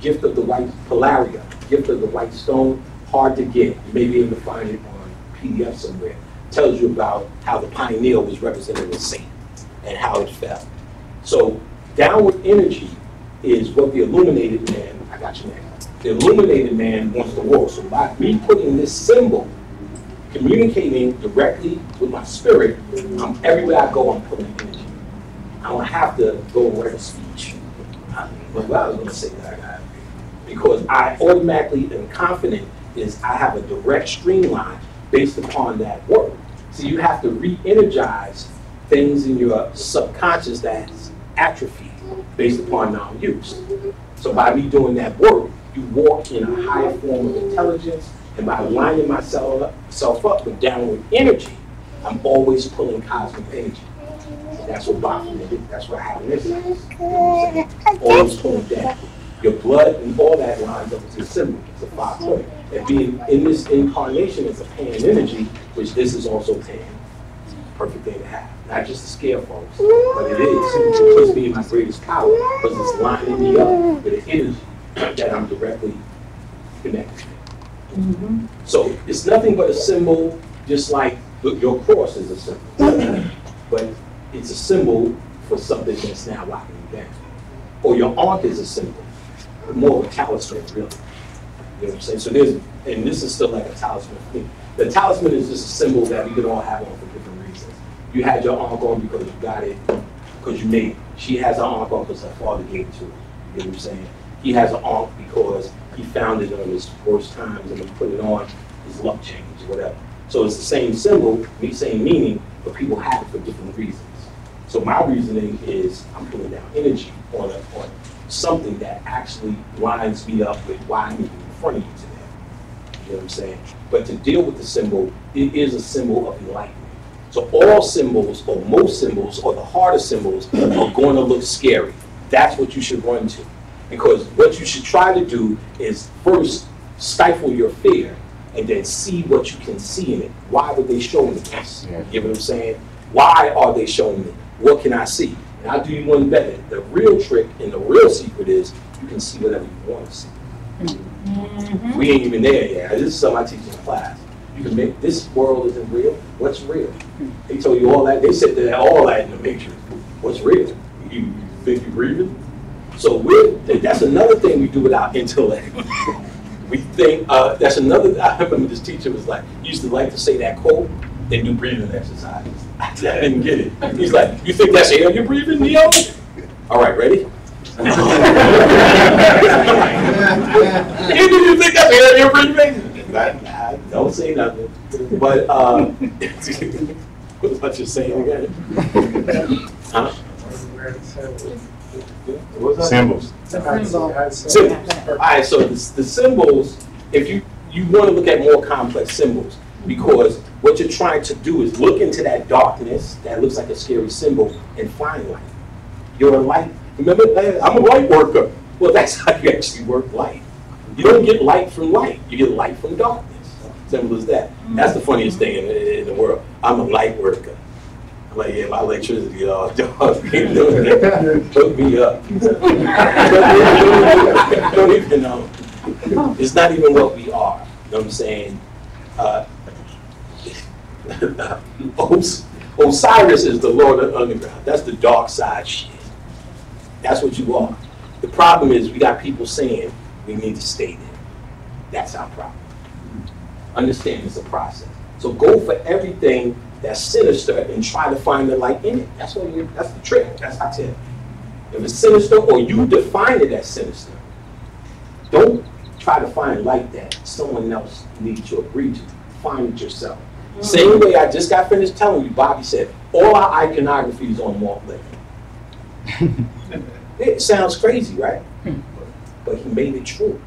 Gift of the White Polaria, Gift of the White Stone, hard to get. You may be able to find it on PDF somewhere. Tells you about how the pineal was represented as Satan and how it fell. So downward energy is what the illuminated man, I got you now. The illuminated man wants the world. So by me putting this symbol, communicating directly with my spirit, everywhere I go, I'm putting energy. I don't have to go and write a speech. But what I was going to say that I got, because I automatically am confident is I have a direct streamline based upon that word. So you have to re-energize things in your subconscious that's atrophied based upon non-use. So by me doing that work, you walk in a higher form of intelligence, and by lining myself up with downward energy, I'm always pulling cosmic energy. That's what Brtha did. That's what happiness is. You know always pulling down. Your blood and all that lines up to a symbol. It's a 5 point. And being in this incarnation is a pan energy, which this is also pan. Perfect thing to have. Not just to scare folks, but it is. It puts me in my greatest power because it's lining me up with an energy that I'm directly connected to. So it's nothing but a symbol, just like your cross is a symbol. But it's a symbol for something that's now locking you down. Or your ankh is a symbol. More of a talisman, really. You know what I'm saying? So and this is still like a talisman for me. The talisman is just a symbol that we can all have on for different reasons. You had your ankh on because you got it, because you made it. She has her ankh on because her father gave it to her. You know what I'm saying? He has an ankh because he found it on his worst times, and when he put it on, his luck changed, whatever. So it's the same symbol, same meaning, but people have it for different reasons. So my reasoning is I'm putting down energy on something that actually lines me up with why I need to be in front of you today. You know what I'm saying? But to deal with the symbol, it is a symbol of enlightenment. So all symbols, or most symbols, or the harder symbols are going to look scary. That's what you should run to. Because what you should try to do is first stifle your fear and then see what you can see in it. Why would they show me this? You get what I'm saying? Why are they showing me? What can I see? And I'll do you one better. The real trick and the real secret is you can see whatever you want to see. We ain't even there yet. This is something I teach in class. You can make this world isn't real. What's real? They told you all that. They said that all that in the matrix. What's real? You think you're breathing? So that's another thing we do with our intellect. We think that's another. I remember this teacher was like, he used to like to say that quote and do breathing exercises. I didn't get it. He's like, you think that's air you're breathing, Neo? All right, ready? You think that's air you're breathing? Nah, don't say nothing. But what was I just saying again? Huh? Symbols. Symbols. All right, so the symbols, if you want to look at more complex symbols, because what you're trying to do is look into that darkness that looks like a scary symbol and find light. You're a light. Remember, I'm a light worker. Well, that's how you actually work light. You don't get light from light. You get light from darkness. Simple as that. That's the funniest thing in the world. I'm a light worker. I'm like, yeah, my electricity, dog. Hook me up. Don't even know. It's not even what we are. You know what I'm saying? Osiris is the Lord of the Underground. That's the dark side shit. That's what you are. The problem is we got people saying we need to stay there. That's our problem. Understand it's a process. So go for everything that's sinister and try to find the light in it. That's the trick. That's how I tell you. If it's sinister or you define it as sinister, don't try to find light that someone else needs to agree to. Find it yourself. Same way I just got finished telling you, Bobby said, all our iconography is on Mark Living. It sounds crazy, right? But he made it true.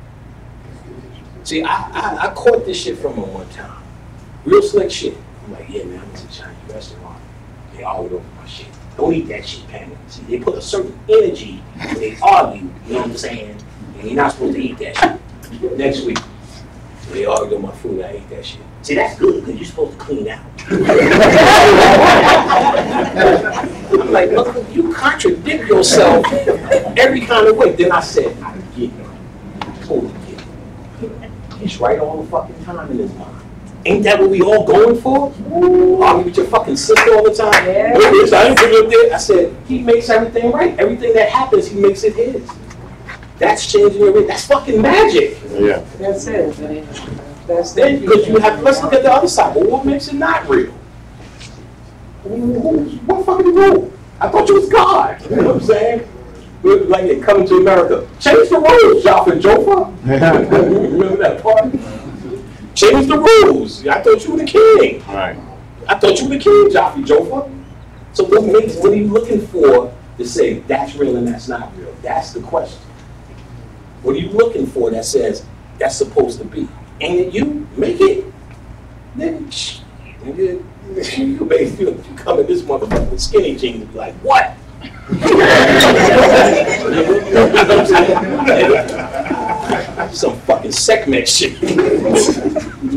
See, I caught this shit from him one time. Real slick shit. I'm like, yeah, man, I went to a Chinese restaurant. They argued over my shit. Don't eat that shit, Panic. See, they put a certain energy when they argue, you know what I'm saying? And you're not supposed to eat that shit. Next week, they argued over my food, I ate that shit. See, that's good, because you're supposed to clean out. I'm like, look, you contradict yourself every kind of way. Then I said, I get it. I totally get it. He's right all the fucking time in his mind. Ain't that what we all going for? Argue with your fucking sister all the time? Yeah. I didn't put it up there. I said, he makes everything right. Everything that happens, he makes it his. That's changing everything. That's fucking magic. Yeah. That's it. That's it. Because you have, let's look at the other side. Well, what makes it not real? What fucking rule? I thought you was God. You know what I'm saying? Like they coming to America. Change the rules, Jaffa and Jofa. Remember that part? Change the rules. I thought you were the king. Right. I thought you were the king, Jaffa and Jofa. So what are you looking for to say that's real and that's not real? That's the question. What are you looking for that says that's supposed to be? Ain't it you? Make it. Then you basically you come in this motherfucker with skinny jeans and be like, what? Some fucking Sekhmet shit.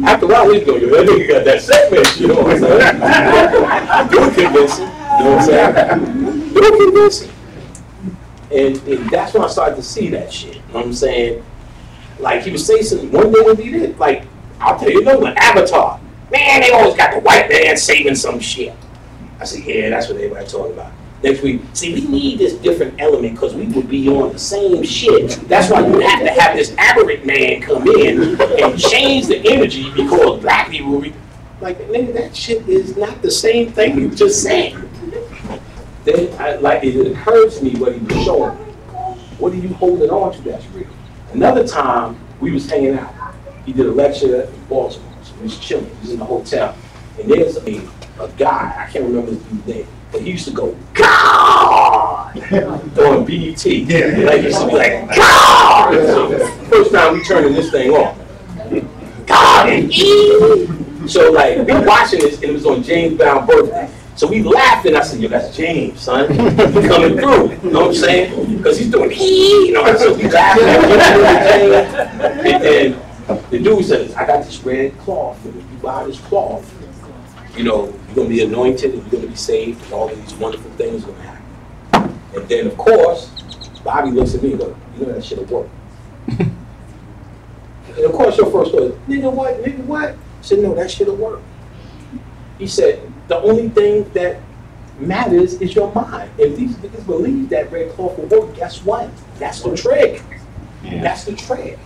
After a while, he's going, that nigga got that Sekhmet shit, you know what I'm saying? Do it convincing. You know what I'm saying? Do it convincing. And that's when I started to see that shit. You know what I'm saying? Like, he would say something, one day when he did, like, I'll tell you another one, Avatar. Man, they always got the white man saving some shit. I said, yeah, that's what everybody talking about. Next week, see, we need this different element because we would be on the same shit. That's why you have to have this aberrant man come in and change the energy because black people will be like, nigga, that shit is not the same thing you just said. Then, it occurred to me what he was showing me. What are you holding on to that's real? Another time, we was hanging out. He did a lecture in Baltimore. So we was chilling. He was in the hotel. And there's a guy, I can't remember his name, but he used to go, God! on BET. Yeah. Like, he used to be like, God! So, first time we turning this thing on. got him. So like, we watching this, and it was on James Brown's birthday. So we laughed, and I said, yo, that's James, son. He coming through. You know what I'm saying? Because he's doing you know, so we laughing at James. And then the dude says, I got this red cloth, and if you buy this cloth, you know, you're going to be anointed, and you're going to be saved, and all of these wonderful things are going to happen. And then, of course, Bobby looks at me and goes, you know that shit'll work. And of course, your first thought is, nigga, what? Nigga, what? I said, no, that shit'll work. He said, the only thing that matters is your mind. If these niggas believe that red cloth will work, guess what? That's the trick. Yeah. That's the trick.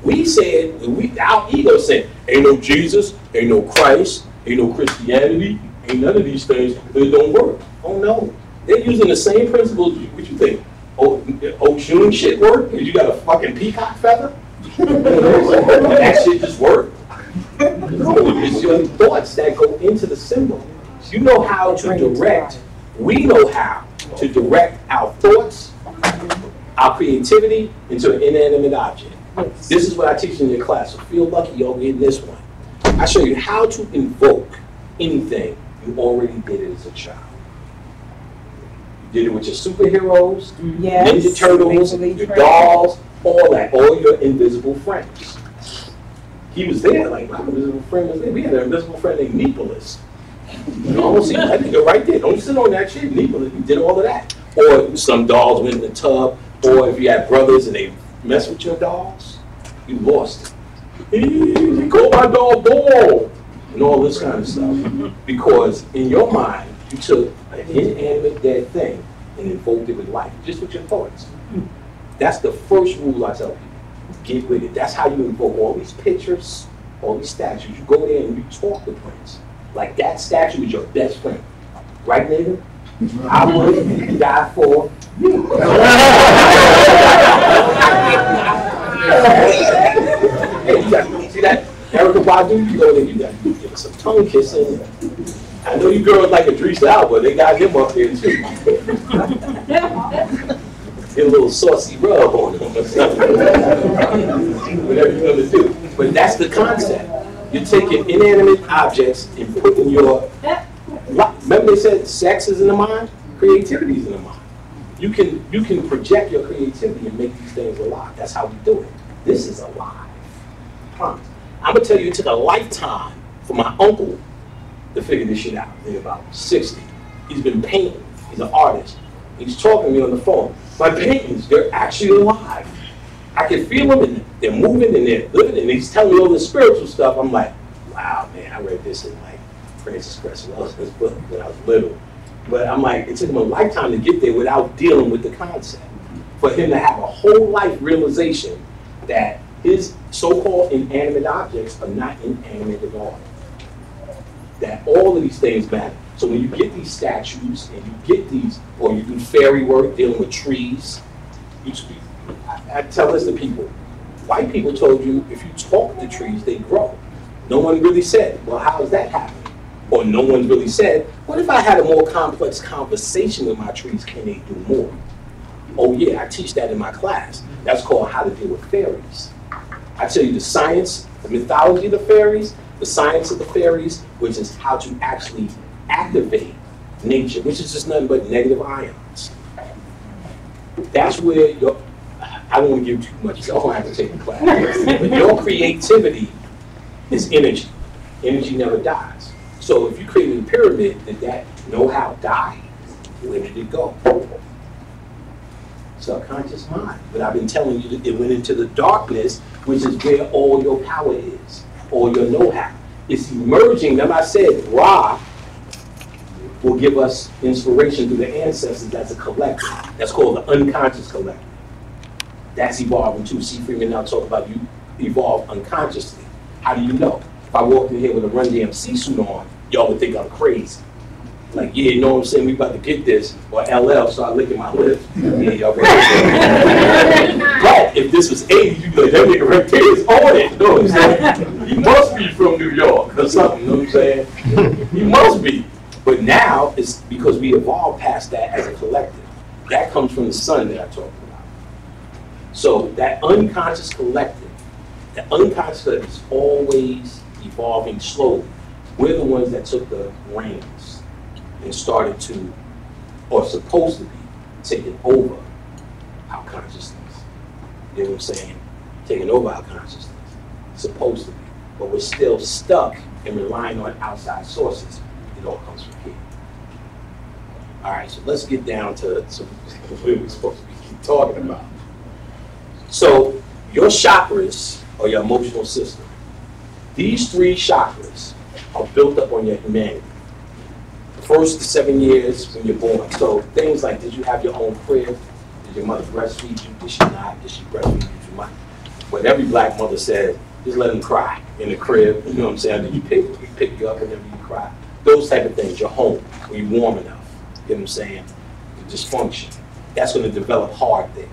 We said, our ego said, ain't no Jesus, ain't no Christ, ain't no Christianity, ain't none of these things, it don't work. Oh no. They're using the same principles. What you think? Oh, shooting shit work? Because you got a fucking peacock feather? That shit just work? No, it's your thoughts that go into the symbol. You know how to direct, we know how to direct our thoughts, our creativity into an inanimate object. This is what I teach in your class, so feel lucky y'all getting this one. I show you how to invoke anything you already did it as a child. You did it with your superheroes, Ninja Turtles, your dolls, all that, all your invisible friends. He was there, like my invisible friend was there. We had an invisible friend named Nepolis. You don't see that nigga right there. Don't sit on that shit. Nepolis, he did all of that. Or some dolls went in the tub, or if you had brothers and they mess with your dolls, you lost it. He called my dog Ball, and all this kind of stuff. Because in your mind, you took an inanimate dead thing and invoked it with life, just with your thoughts. That's the first rule I tell people. Get with it. That's how you invoke all these pictures, all these statues. You go there and you talk to Prince. Like that statue is your best friend. Right, nigga? I would die for you. Hey, you got, see that? Erykah Badu, you go there, you got to give us some tongue kissing. I know you girls like Idris Elba, they got him up there too. Get a little saucy rub on him or something. Whatever you're going to do. But that's the concept. You're taking inanimate objects and putting your... Remember they said sex is in the mind? Creativity is in the mind. You can project your creativity and make these things alive. That's how we do it. This is alive. I'm going to tell you, it took a lifetime for my uncle to figure this shit out. He's about 60. He's been painting. He's an artist. He's talking to me on the phone. My paintings, they're actually alive. I can feel them, and they're moving, and they're living, and he's telling me all this spiritual stuff. I'm like, wow, man, I read this in like Francis Cresswell's book when I was little. But I'm like, it took him a lifetime to get there without dealing with the concept. For him to have a whole life realization that his so-called inanimate objects are not inanimate at all. That all of these things matter. So when you get these statues and you get these, or you do fairy work dealing with trees, I tell this to people. White people told you if you talk to trees, they grow. No one really said, well, how does that happen? Or no one really said, what if I had a more complex conversation with my trees, can they do more? Oh yeah, I teach that in my class. That's called how to deal with fairies. I tell you the science, the mythology of the fairies, the science of the fairies, which is how to actually activate nature, which is just nothing but negative ions. That's where your, I don't want to give too much, so I don't have to take the class. But your creativity is energy. Energy never dies. So if you created a pyramid, did that know-how die? Where did it go? Subconscious mind. But I've been telling you that it went into the darkness, which is where all your power is, all your know-how. It's emerging. Remember I said, Ra will give us inspiration through the ancestors as a collective. That's called the unconscious collective. That's evolving too. See, Freeman now talk about you evolve unconsciously. How do you know? If I walked in here with a Run DMC suit on, y'all would think I'm crazy. Like, yeah, you know what I'm saying? We about to get this. Or LL start licking my lips. Yeah, y'all crazy. But if this was 80s, you'd be like, that nigga right there is on it. You know what I'm saying? He must be from New York or something. You know what I'm saying? He must be. But now, it's because we evolved past that as a collective. That comes from the sun that I talked about. So that unconscious collective, The unconscious is always evolving slowly. We're the ones that took the reins and started to, or supposed to be, taking over our consciousness. You know what I'm saying? Taking over our consciousness. Supposed to be. But we're still stuck and relying on outside sources. It all comes from here. All right, so let's get down to what we're supposed to be talking about. So your chakras, or your emotional system, these 3 chakras are built up on your humanity. The first 7 years when you're born. So things like, did you have your own crib? Did your mother breastfeed you? Did she not? Did she breastfeed you? Did you not? What every black mother said, just let them cry in the crib. You know what I'm saying? Did you pick you up whenever you cry? Those type of things. Your home, when you're warm enough. You know what I'm saying? The dysfunction. That's going to develop hard there.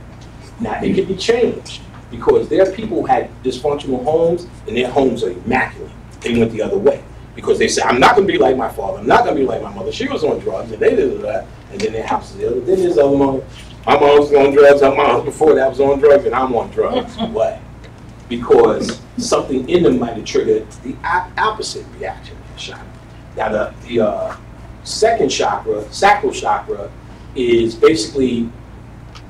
Now, it can be changed because there are people who had dysfunctional homes and their homes are immaculate. They went the other way because they say, I'm not going to be like my father. I'm not going to be like my mother. She was on drugs and they did that. And then their house is ill. Then there's other mom. My mom was on drugs. My mom before that was on drugs and I'm on drugs. What? Because something in them might have triggered the opposite reaction. Now, the second chakra, sacral chakra, is basically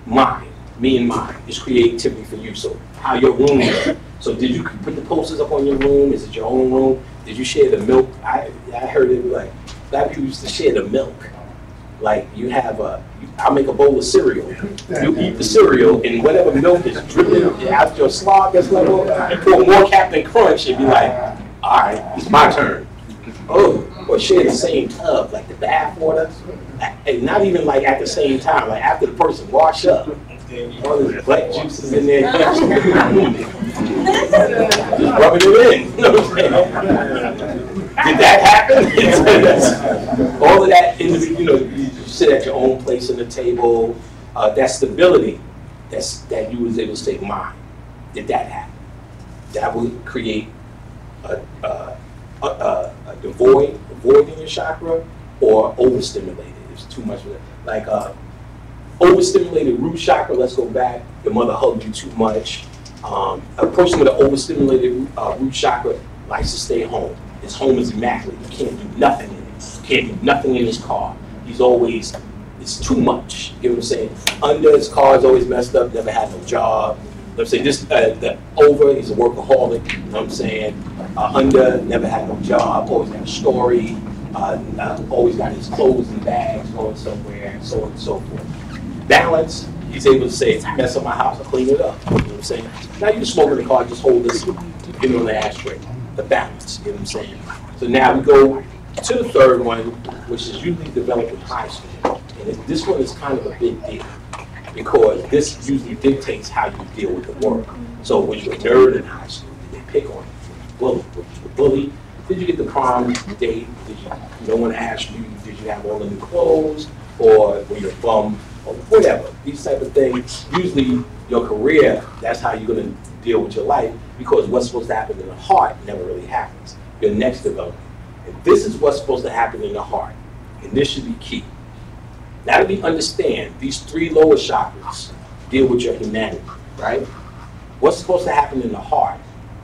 mind, me and mine. It's creativity for you. So how your room is. So did you put the posters up on your room? Is it your own room? Did you share the milk? I heard it like, black people used to share the milk. Like you have I'll make a bowl of cereal. You eat the cereal and whatever milk is dripping out your slog, that's level, you pour more Captain Crunch and be like, all right, it's my turn. Oh, or share the same tub, like the bath water. And not even like at the same time, like after the person wash up. All these black juices in there. Just rubbing it in. You know what I'm saying? Did that happen? All of that, you sit at your own place on the table. That stability, that you was able to say, mine. Did that happen? That would create a void in your chakra, or overstimulated. It's too much of it. Like overstimulated root chakra, let's go back. Your mother hugged you too much. A person with an overstimulated root chakra likes to stay home. His home is immaculate. You can't do nothing in it. You can't do nothing in his car. He's always, it's too much. You know what I'm saying? Under, his car is always messed up, never had no job. Let's say this, the over, he's a workaholic. You know what I'm saying? Under, never had no job, always got a story. Always got his clothes in bags, going somewhere, and so on and so forth. Balance, he's able to say, mess up my house, I'll clean it up. You know what I'm saying? Now you smoke in the car, just hold this, put it on the ashtray. The balance, you know what I'm saying? So now we go to the third one, which is usually developed in high school. And this one is kind of a big deal because this usually dictates how you deal with the work. So was you a nerd in high school? Did they pick on you? Bully? Was you a bully? Did you get the prom date? Did you, no one asked you, did you have all the new clothes? Or were you a bum? Or whatever, these type of things. Usually your career, that's how you're gonna deal with your life, because what's supposed to happen in the heart never really happens. Your next development. And this is what's supposed to happen in the heart. And this should be key. Now that we understand these 3 lower chakras deal with your humanity, right? What's supposed to happen in the heart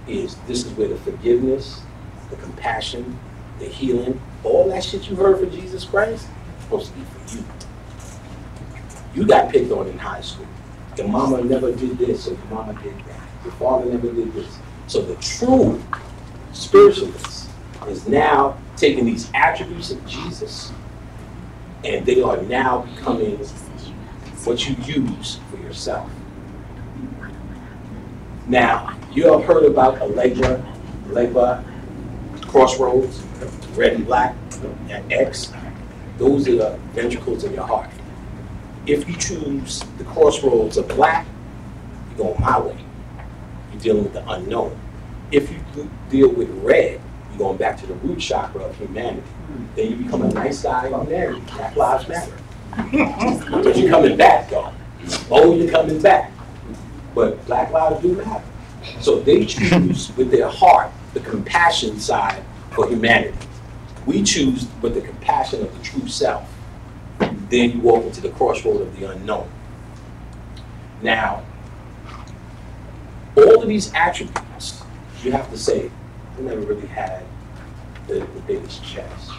is this is where the forgiveness, the compassion, the healing, all that shit you heard from Jesus Christ is supposed to be for you. You got picked on in high school. Your mama never did this, so your mama did that. Your father never did this. So the true spiritualist is now taking these attributes of Jesus, and they are now becoming what you use for yourself. Now, you have heard about Allegra, crossroads, red and black, and X. Those are the ventricles in your heart. If you choose the crossroads of black, you're going my way. You're dealing with the unknown. If you deal with red, you're going back to the root chakra of humanity. Then you become a nice guy in humanity. Black lives matter. But you're coming back, though. Oh, you're coming back. But black lives do matter. So they choose with their heart the compassion side for humanity. We choose with the compassion of the true self. Then you walk into the crossroad of the unknown. Now, all of these attributes you have to say, I never really had the biggest chest.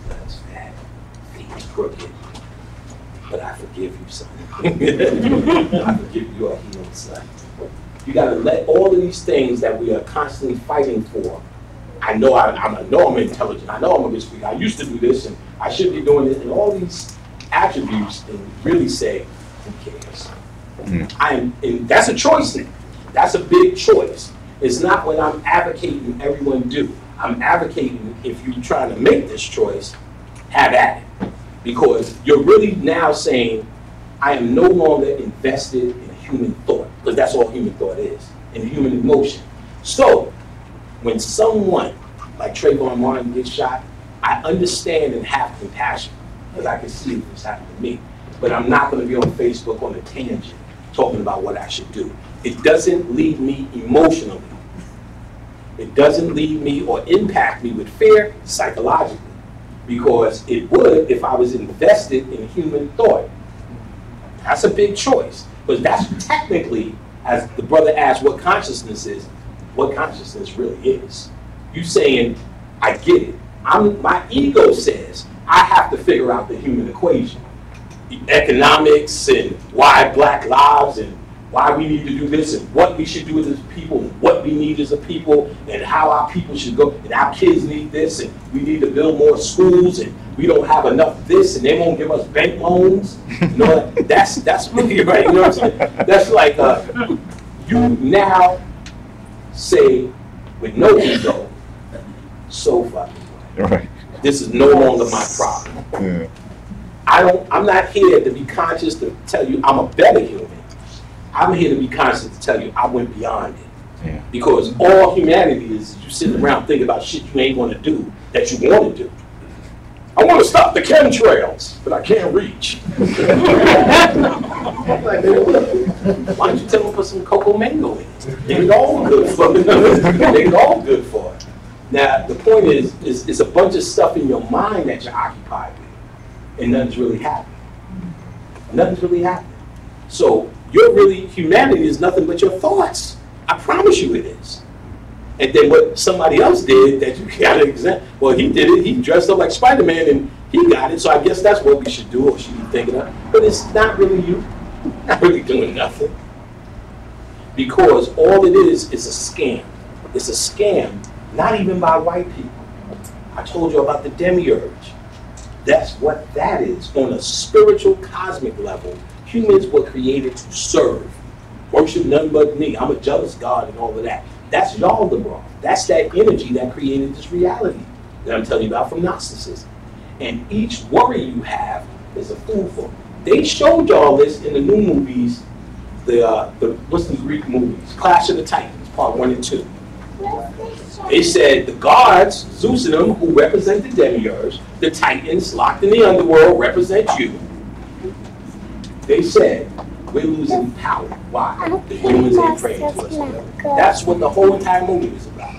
That's fat, feet crooked. But I forgive you, son. I forgive you, a healed son. You got to let all of these things that we are constantly fighting for. I know I'm intelligent. I know I'm a good speaker. I used to do this, and I should be doing it. And all these attributes, and really say, who cares? And that's a choice now. That's a big choice. It's not what I'm advocating everyone do. I'm advocating if you're trying to make this choice, have at it. Because you're really now saying, I am no longer invested in human thought, because that's all human thought is, in human emotion. So, when someone like Trayvon Martin gets shot, I understand and have compassion, because I can see what's happening to me. But I'm not going to be on Facebook on a tangent talking about what I should do. It doesn't leave me emotionally. It doesn't leave me or impact me with fear psychologically. Because it would if I was invested in human thought. That's a big choice. But that's technically, as the brother asked what consciousness is, what consciousness really is. You saying, I get it. My ego says, I have to figure out the human equation. The economics and why black lives and why we need to do this and what we should do as a people and what we need as a people and how our people should go and our kids need this and we need to build more schools and we don't have enough of this and they won't give us bank loans. You know, that's really right. You know what I'm saying? That's like you now say with no ego, so fucking right. This is no longer my problem. Yeah. I'm not here to be conscious to tell you I'm a better human. I'm here to be conscious to tell you I went beyond it. Yeah. Because all humanity is you sitting around thinking about shit you ain't going to do that you want to do. I want to stop the chemtrails, but I can't reach. Why don't you tell them to put some cocoa mango in it? They get all good for it. They get all good for it. Now, the point is it's a bunch of stuff in your mind that you're occupied with, and nothing's really happening. Nothing's really happening. So, humanity is nothing but your thoughts. I promise you it is. And then what somebody else did that you got to examine, well, he did it, he dressed up like Spider-Man and he got it, so I guess that's what we should do or should be thinking of. But it's not really you, not really doing nothing. Because all it is a scam. It's a scam, not even by white people. I told you about the demiurge. That's what that is. On a spiritual, cosmic level, humans were created to serve. Worship none but me. I'm a jealous God and all of that. That's y'all the wrong. That's that energy that created this reality that I'm telling you about from Gnosticism. And each worry you have is a food for. They showed y'all this in the new movies, what's the Greek movies? Clash of the Titans, part 1 and 2. They said the gods, Zeus and them, who represent the demiurge, the Titans locked in the underworld represent you. They said, we're losing power. Why? The humans ain't praying to us. That's what the whole entire movie was about.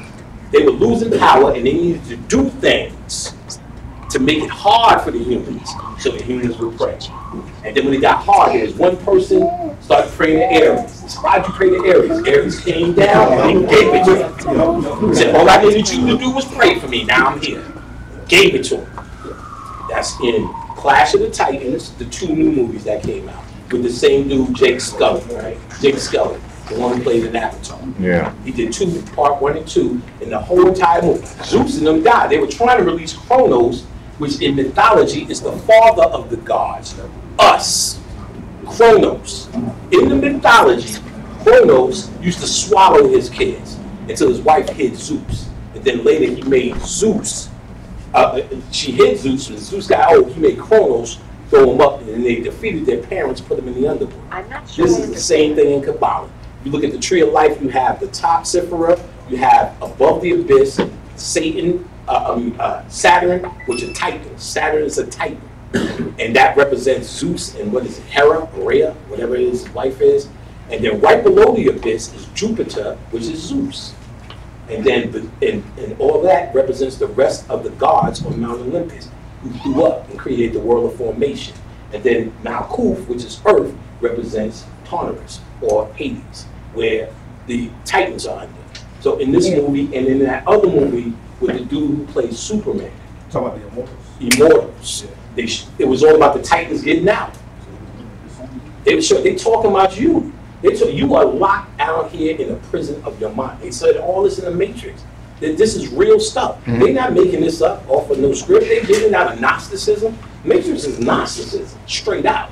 They were losing power and they needed to do things to make it hard for the humans so the humans would pray. And then when it got hard, there was one person started praying to Aries. Why'd you pray to Aries? Aries came down and he gave it to him. He said, all I needed you to do was pray for me. Now I'm here. Gave it to him. That's in Clash of the Titans, the 2 new movies that came out. With the same dude, Jake Scully, right? Jake Scully, the one who played in Avatar. Yeah. He did part 1 and 2, and the whole entire movie. Zeus and them died. They were trying to release Kronos, which in mythology is the father of the gods. Us. Kronos. In the mythology, Kronos used to swallow his kids until his wife hid Zeus. And then later he made Zeus. She hid Zeus, and Zeus got old. He made Kronos throw them up, and they defeated their parents, put them in the underworld. I'm not sure. This is the same thing in Kabbalah. You look at the Tree of Life, you have the top Sephirah, you have above the abyss, Satan, Saturn, which are Titans. Saturn is a Titan. And that represents Zeus and what is it, Hera, Rhea, whatever his wife is. And then right below the abyss is Jupiter, which is Zeus. And then and all that represents the rest of the gods on Mount Olympus, who flew up and created the world of formation. And then Malkuth, which is Earth, represents Tartarus, or Hades, where the Titans are under. So in this movie, and in that other movie with the dude who plays Superman, Talking about the Immortals. Immortals, it was all about the Titans getting out. They talking about you. You are locked out here in a prison of your mind. They said all this in the Matrix. That this is real stuff. They're not making this up off of no script. They're getting out of Gnosticism. Matrix is Gnosticism, straight out.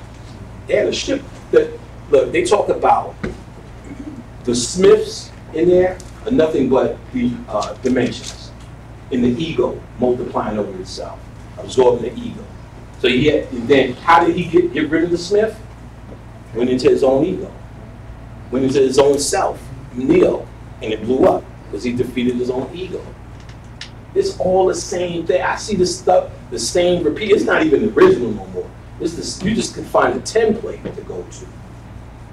They had a ship that, look, they talk about the Smiths in there are nothing but the dimensions in the ego multiplying over itself, absorbing the ego. So then how did he get rid of the Smith? Went into his own ego, went into his own self, Neo, and it blew up because he defeated his own ego. It's all the same thing. I see this stuff, the same repeat. It's not even the original no more. You just can find a template to go to.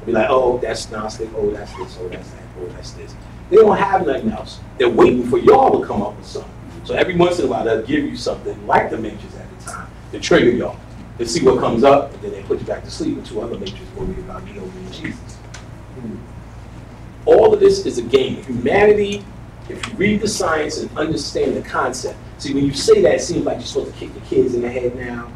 Be like, oh, that's Gnostic, oh, that's this, oh, that's that, oh, that's this. They don't have nothing else. They're waiting for y'all to come up with something. So every once in a while, they'll give you something like the Matrix at the time to trigger y'all. To see what comes up, and then they put you back to sleep with 2 other Matrix movies about you know being Jesus. All of this is a game. Humanity, if you read the science and understand the concept. See, when you say that, it seems like you're supposed to kick the kids in the head now,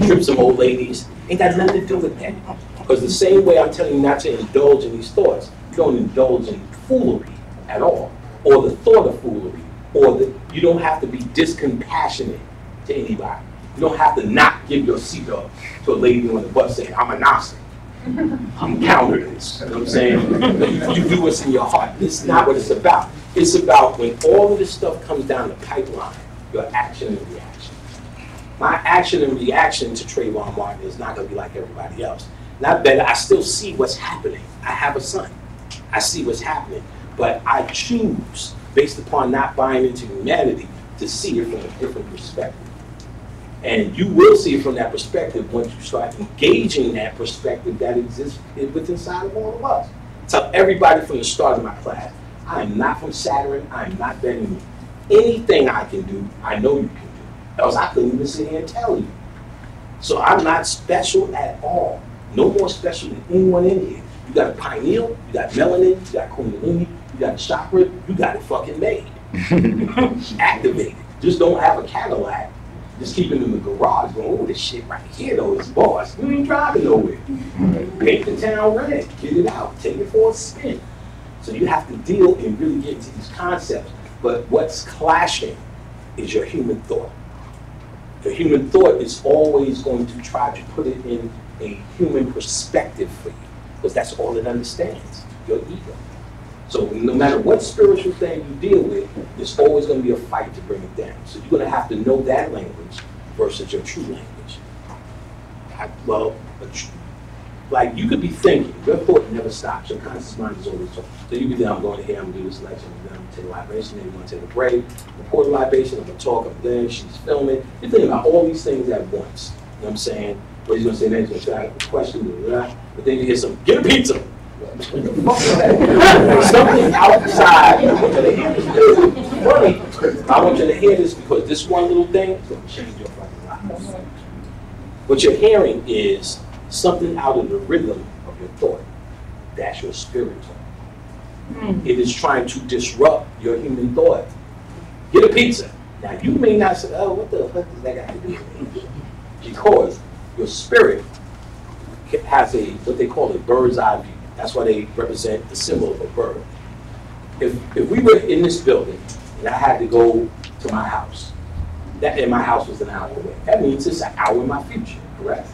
trip some old ladies. Ain't got nothing to do with that. Because the same way I'm telling you not to indulge in these thoughts, you don't indulge in foolery at all, or the thought of foolery, or you don't have to be discompassionate to anybody. You don't have to not give your seatbelt to a lady on the bus saying, I'm a Gnostic. I'm counter this. You know what I'm saying? You do what's in your heart. It's not what it's about. It's about when all of this stuff comes down the pipeline, your action and reaction. My action and reaction to Trayvon Martin is not going to be like everybody else. Not that I still see what's happening. I have a son. I see what's happening. But I choose, based upon not buying into humanity, to see it from a different perspective. And you will see it from that perspective once you start engaging that perspective that exists within inside of all of us. Tell everybody from the start of my class, I am not from Saturn, I am not betting you. Anything I can do, I know you can do. Else I couldn't even sit here and tell you. So I'm not special at all. No more special than anyone in here. You got a pineal, you got melanin, you got kundalini, you got a chakra, you got it fucking made. Activated. Just don't have a Cadillac. Just keep it in the garage going, oh, this shit right here though is boss. You ain't driving nowhere. Paint the town red, get it out, take it for a spin. So you have to deal and really get into these concepts. But what's clashing is your human thought. Your human thought is always going to try to put it in a human perspective for you, because that's all it understands, your ego. So no matter what spiritual thing you deal with, there's always going to be a fight to bring it down. So you're going to have to know that language versus your true language. Like you could be thinking, your thought never stops. Your conscious mind is always talking. So you could think, I'm going to here, I'm going to do this lecture, I'm going to take a libation, maybe I'm going to take a break, report a libation, I'm going to talk, I'm there, she's filming. You're thinking about all these things at once. You know what I'm saying? What he's going to say next, he's going to try a question, blah, blah, blah. But then you hear some, get a pizza. Something outside. I want you to hear this. Funny. I want you to hear this because this one little thing is going to change your fucking life. What you're hearing is something out of the rhythm of your thought. That's your spirit talk. It is trying to disrupt your human thought. Get a pizza. Now you may not say, oh, what the fuck does that got to do with me? Because your spirit has what they call a bird's eye view. That's why they represent the symbol of a bird. If we were in this building and I had to go to my house, and my house was an hour away, that means it's an hour in my future, correct?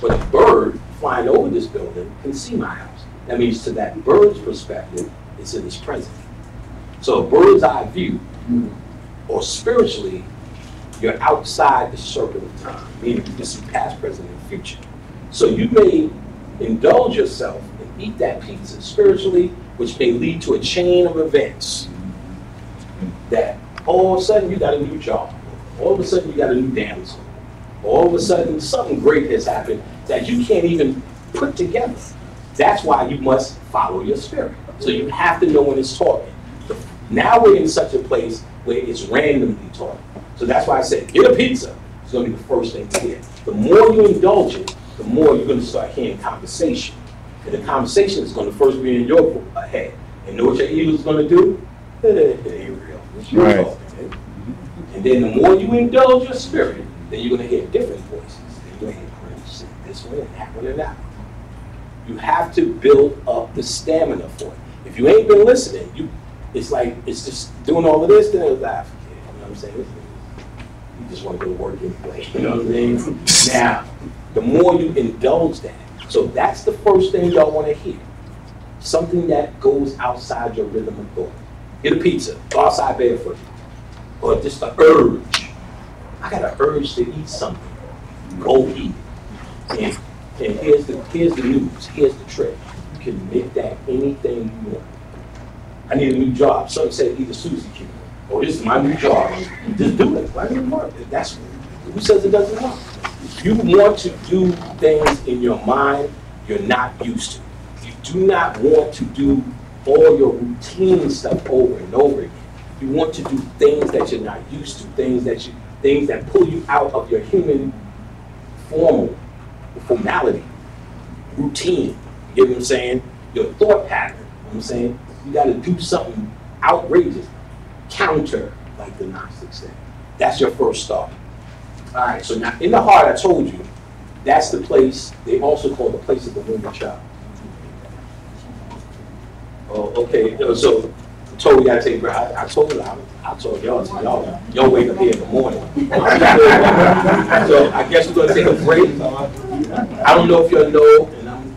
But a bird flying over this building can see my house. That means to that bird's perspective, it's in its present. So a bird's eye view, or spiritually, you're outside the circle of time, meaning you can see past, present, and future. So you may indulge yourself and eat that pizza spiritually, which may lead to a chain of events that all of a sudden you got a new job, all of a sudden you got a new damsel, all of a sudden something great has happened that you can't even put together. That's why you must follow your spirit. So you have to know when it's talking. Now we're in such a place where it's randomly talking. So that's why I said, get a pizza. It's going to be the first thing to hear. The more you indulge it, the more you're going to start hearing conversation. And the conversation is going to first be in your head. And know what your ego's gonna do? It ain't real. It's your Right. fault, man. And then the more you indulge your spirit, then you're gonna hear different voices. Then you're gonna hear this one and that one and that. You have to build up the stamina for it. If you ain't been listening, it's just doing all of this, then it'll die. You know what I'm saying? You just want to go to work anyway. You know what I mean? Now, the more you indulge that, so that's the first thing y'all want to hear. Something that goes outside your rhythm of thought. Get a pizza, go outside barefoot. Or just an urge. I got an urge to eat something. Go eat it. And here's the news, here's the trick. You can make that anything you want. I need a new job. Someone said eat a Suzy Q. Oh, this is my new job. Just do it. Why do you work? That's who says it doesn't work. If you want to do things in your mind you're not used to. You do not want to do all your routine stuff over and over again. You want to do things that you're not used to, things that pull you out of your human formality, routine. You get what I'm saying? Your thought pattern. You know what I'm saying? You got to do something outrageous, counter, like the Gnostics said. That's your first start. All right, so now in the heart, I told you, that's the place, they also call the place of the wounded child. Oh, okay, so I told you gotta take a break. I told y'all wake up here in the morning. So I guess we're gonna take a break. I don't know if y'all know,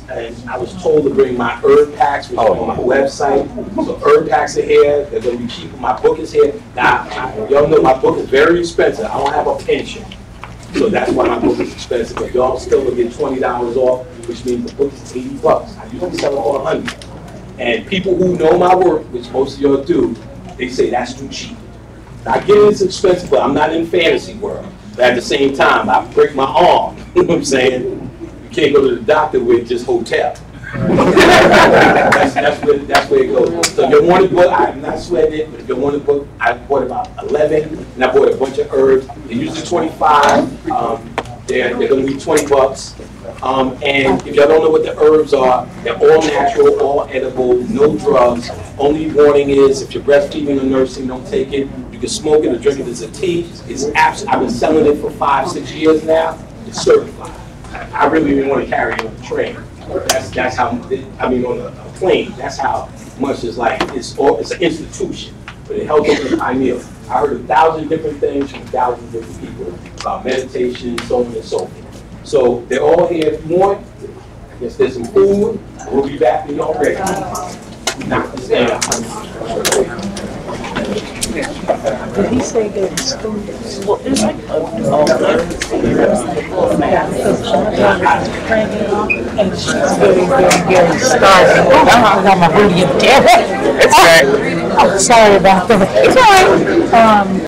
and I was told to bring my herb packs, which are on my website. So herb packs are here. They're gonna be cheaper. My book is here. Now, y'all know my book is very expensive. I don't have a pension, so that's why my book is expensive. But y'all still will get $20 off, which means the book is $80. I usually sell it for $100. And people who know my work, which most of y'all do, they say that's too cheap. I get it's expensive, but I'm not in fantasy world. But at the same time, I break my arm. You know what I'm saying? You can't go to the doctor with just hotel. that's where it goes. So if you want a book, I'm not sweating it, but if you want a book, I bought about 11, and I bought a bunch of herbs. They're usually 25. They're going to be $20. And if y'all don't know what the herbs are, they're all natural, all edible, no drugs. Only warning is if you're breastfeeding or nursing, don't take it. You can smoke it or drink it as a tea. I've been selling it for 5-6 years now. It's certified. I really didn't want to carry it on the train. That's how, I mean, on a plane, that's how much it's like, it's an institution. But it helps with the pioneer. I heard 1,000 different things from 1,000 different people about meditation, so on and so forth. So they're all here if you want. I guess there's some food. We'll be back when y'all ready. Now, stand. Did he say that the school? Well, there's like And she's very starving. I got my booty in there. it's right. I'm sorry about that. It's all right.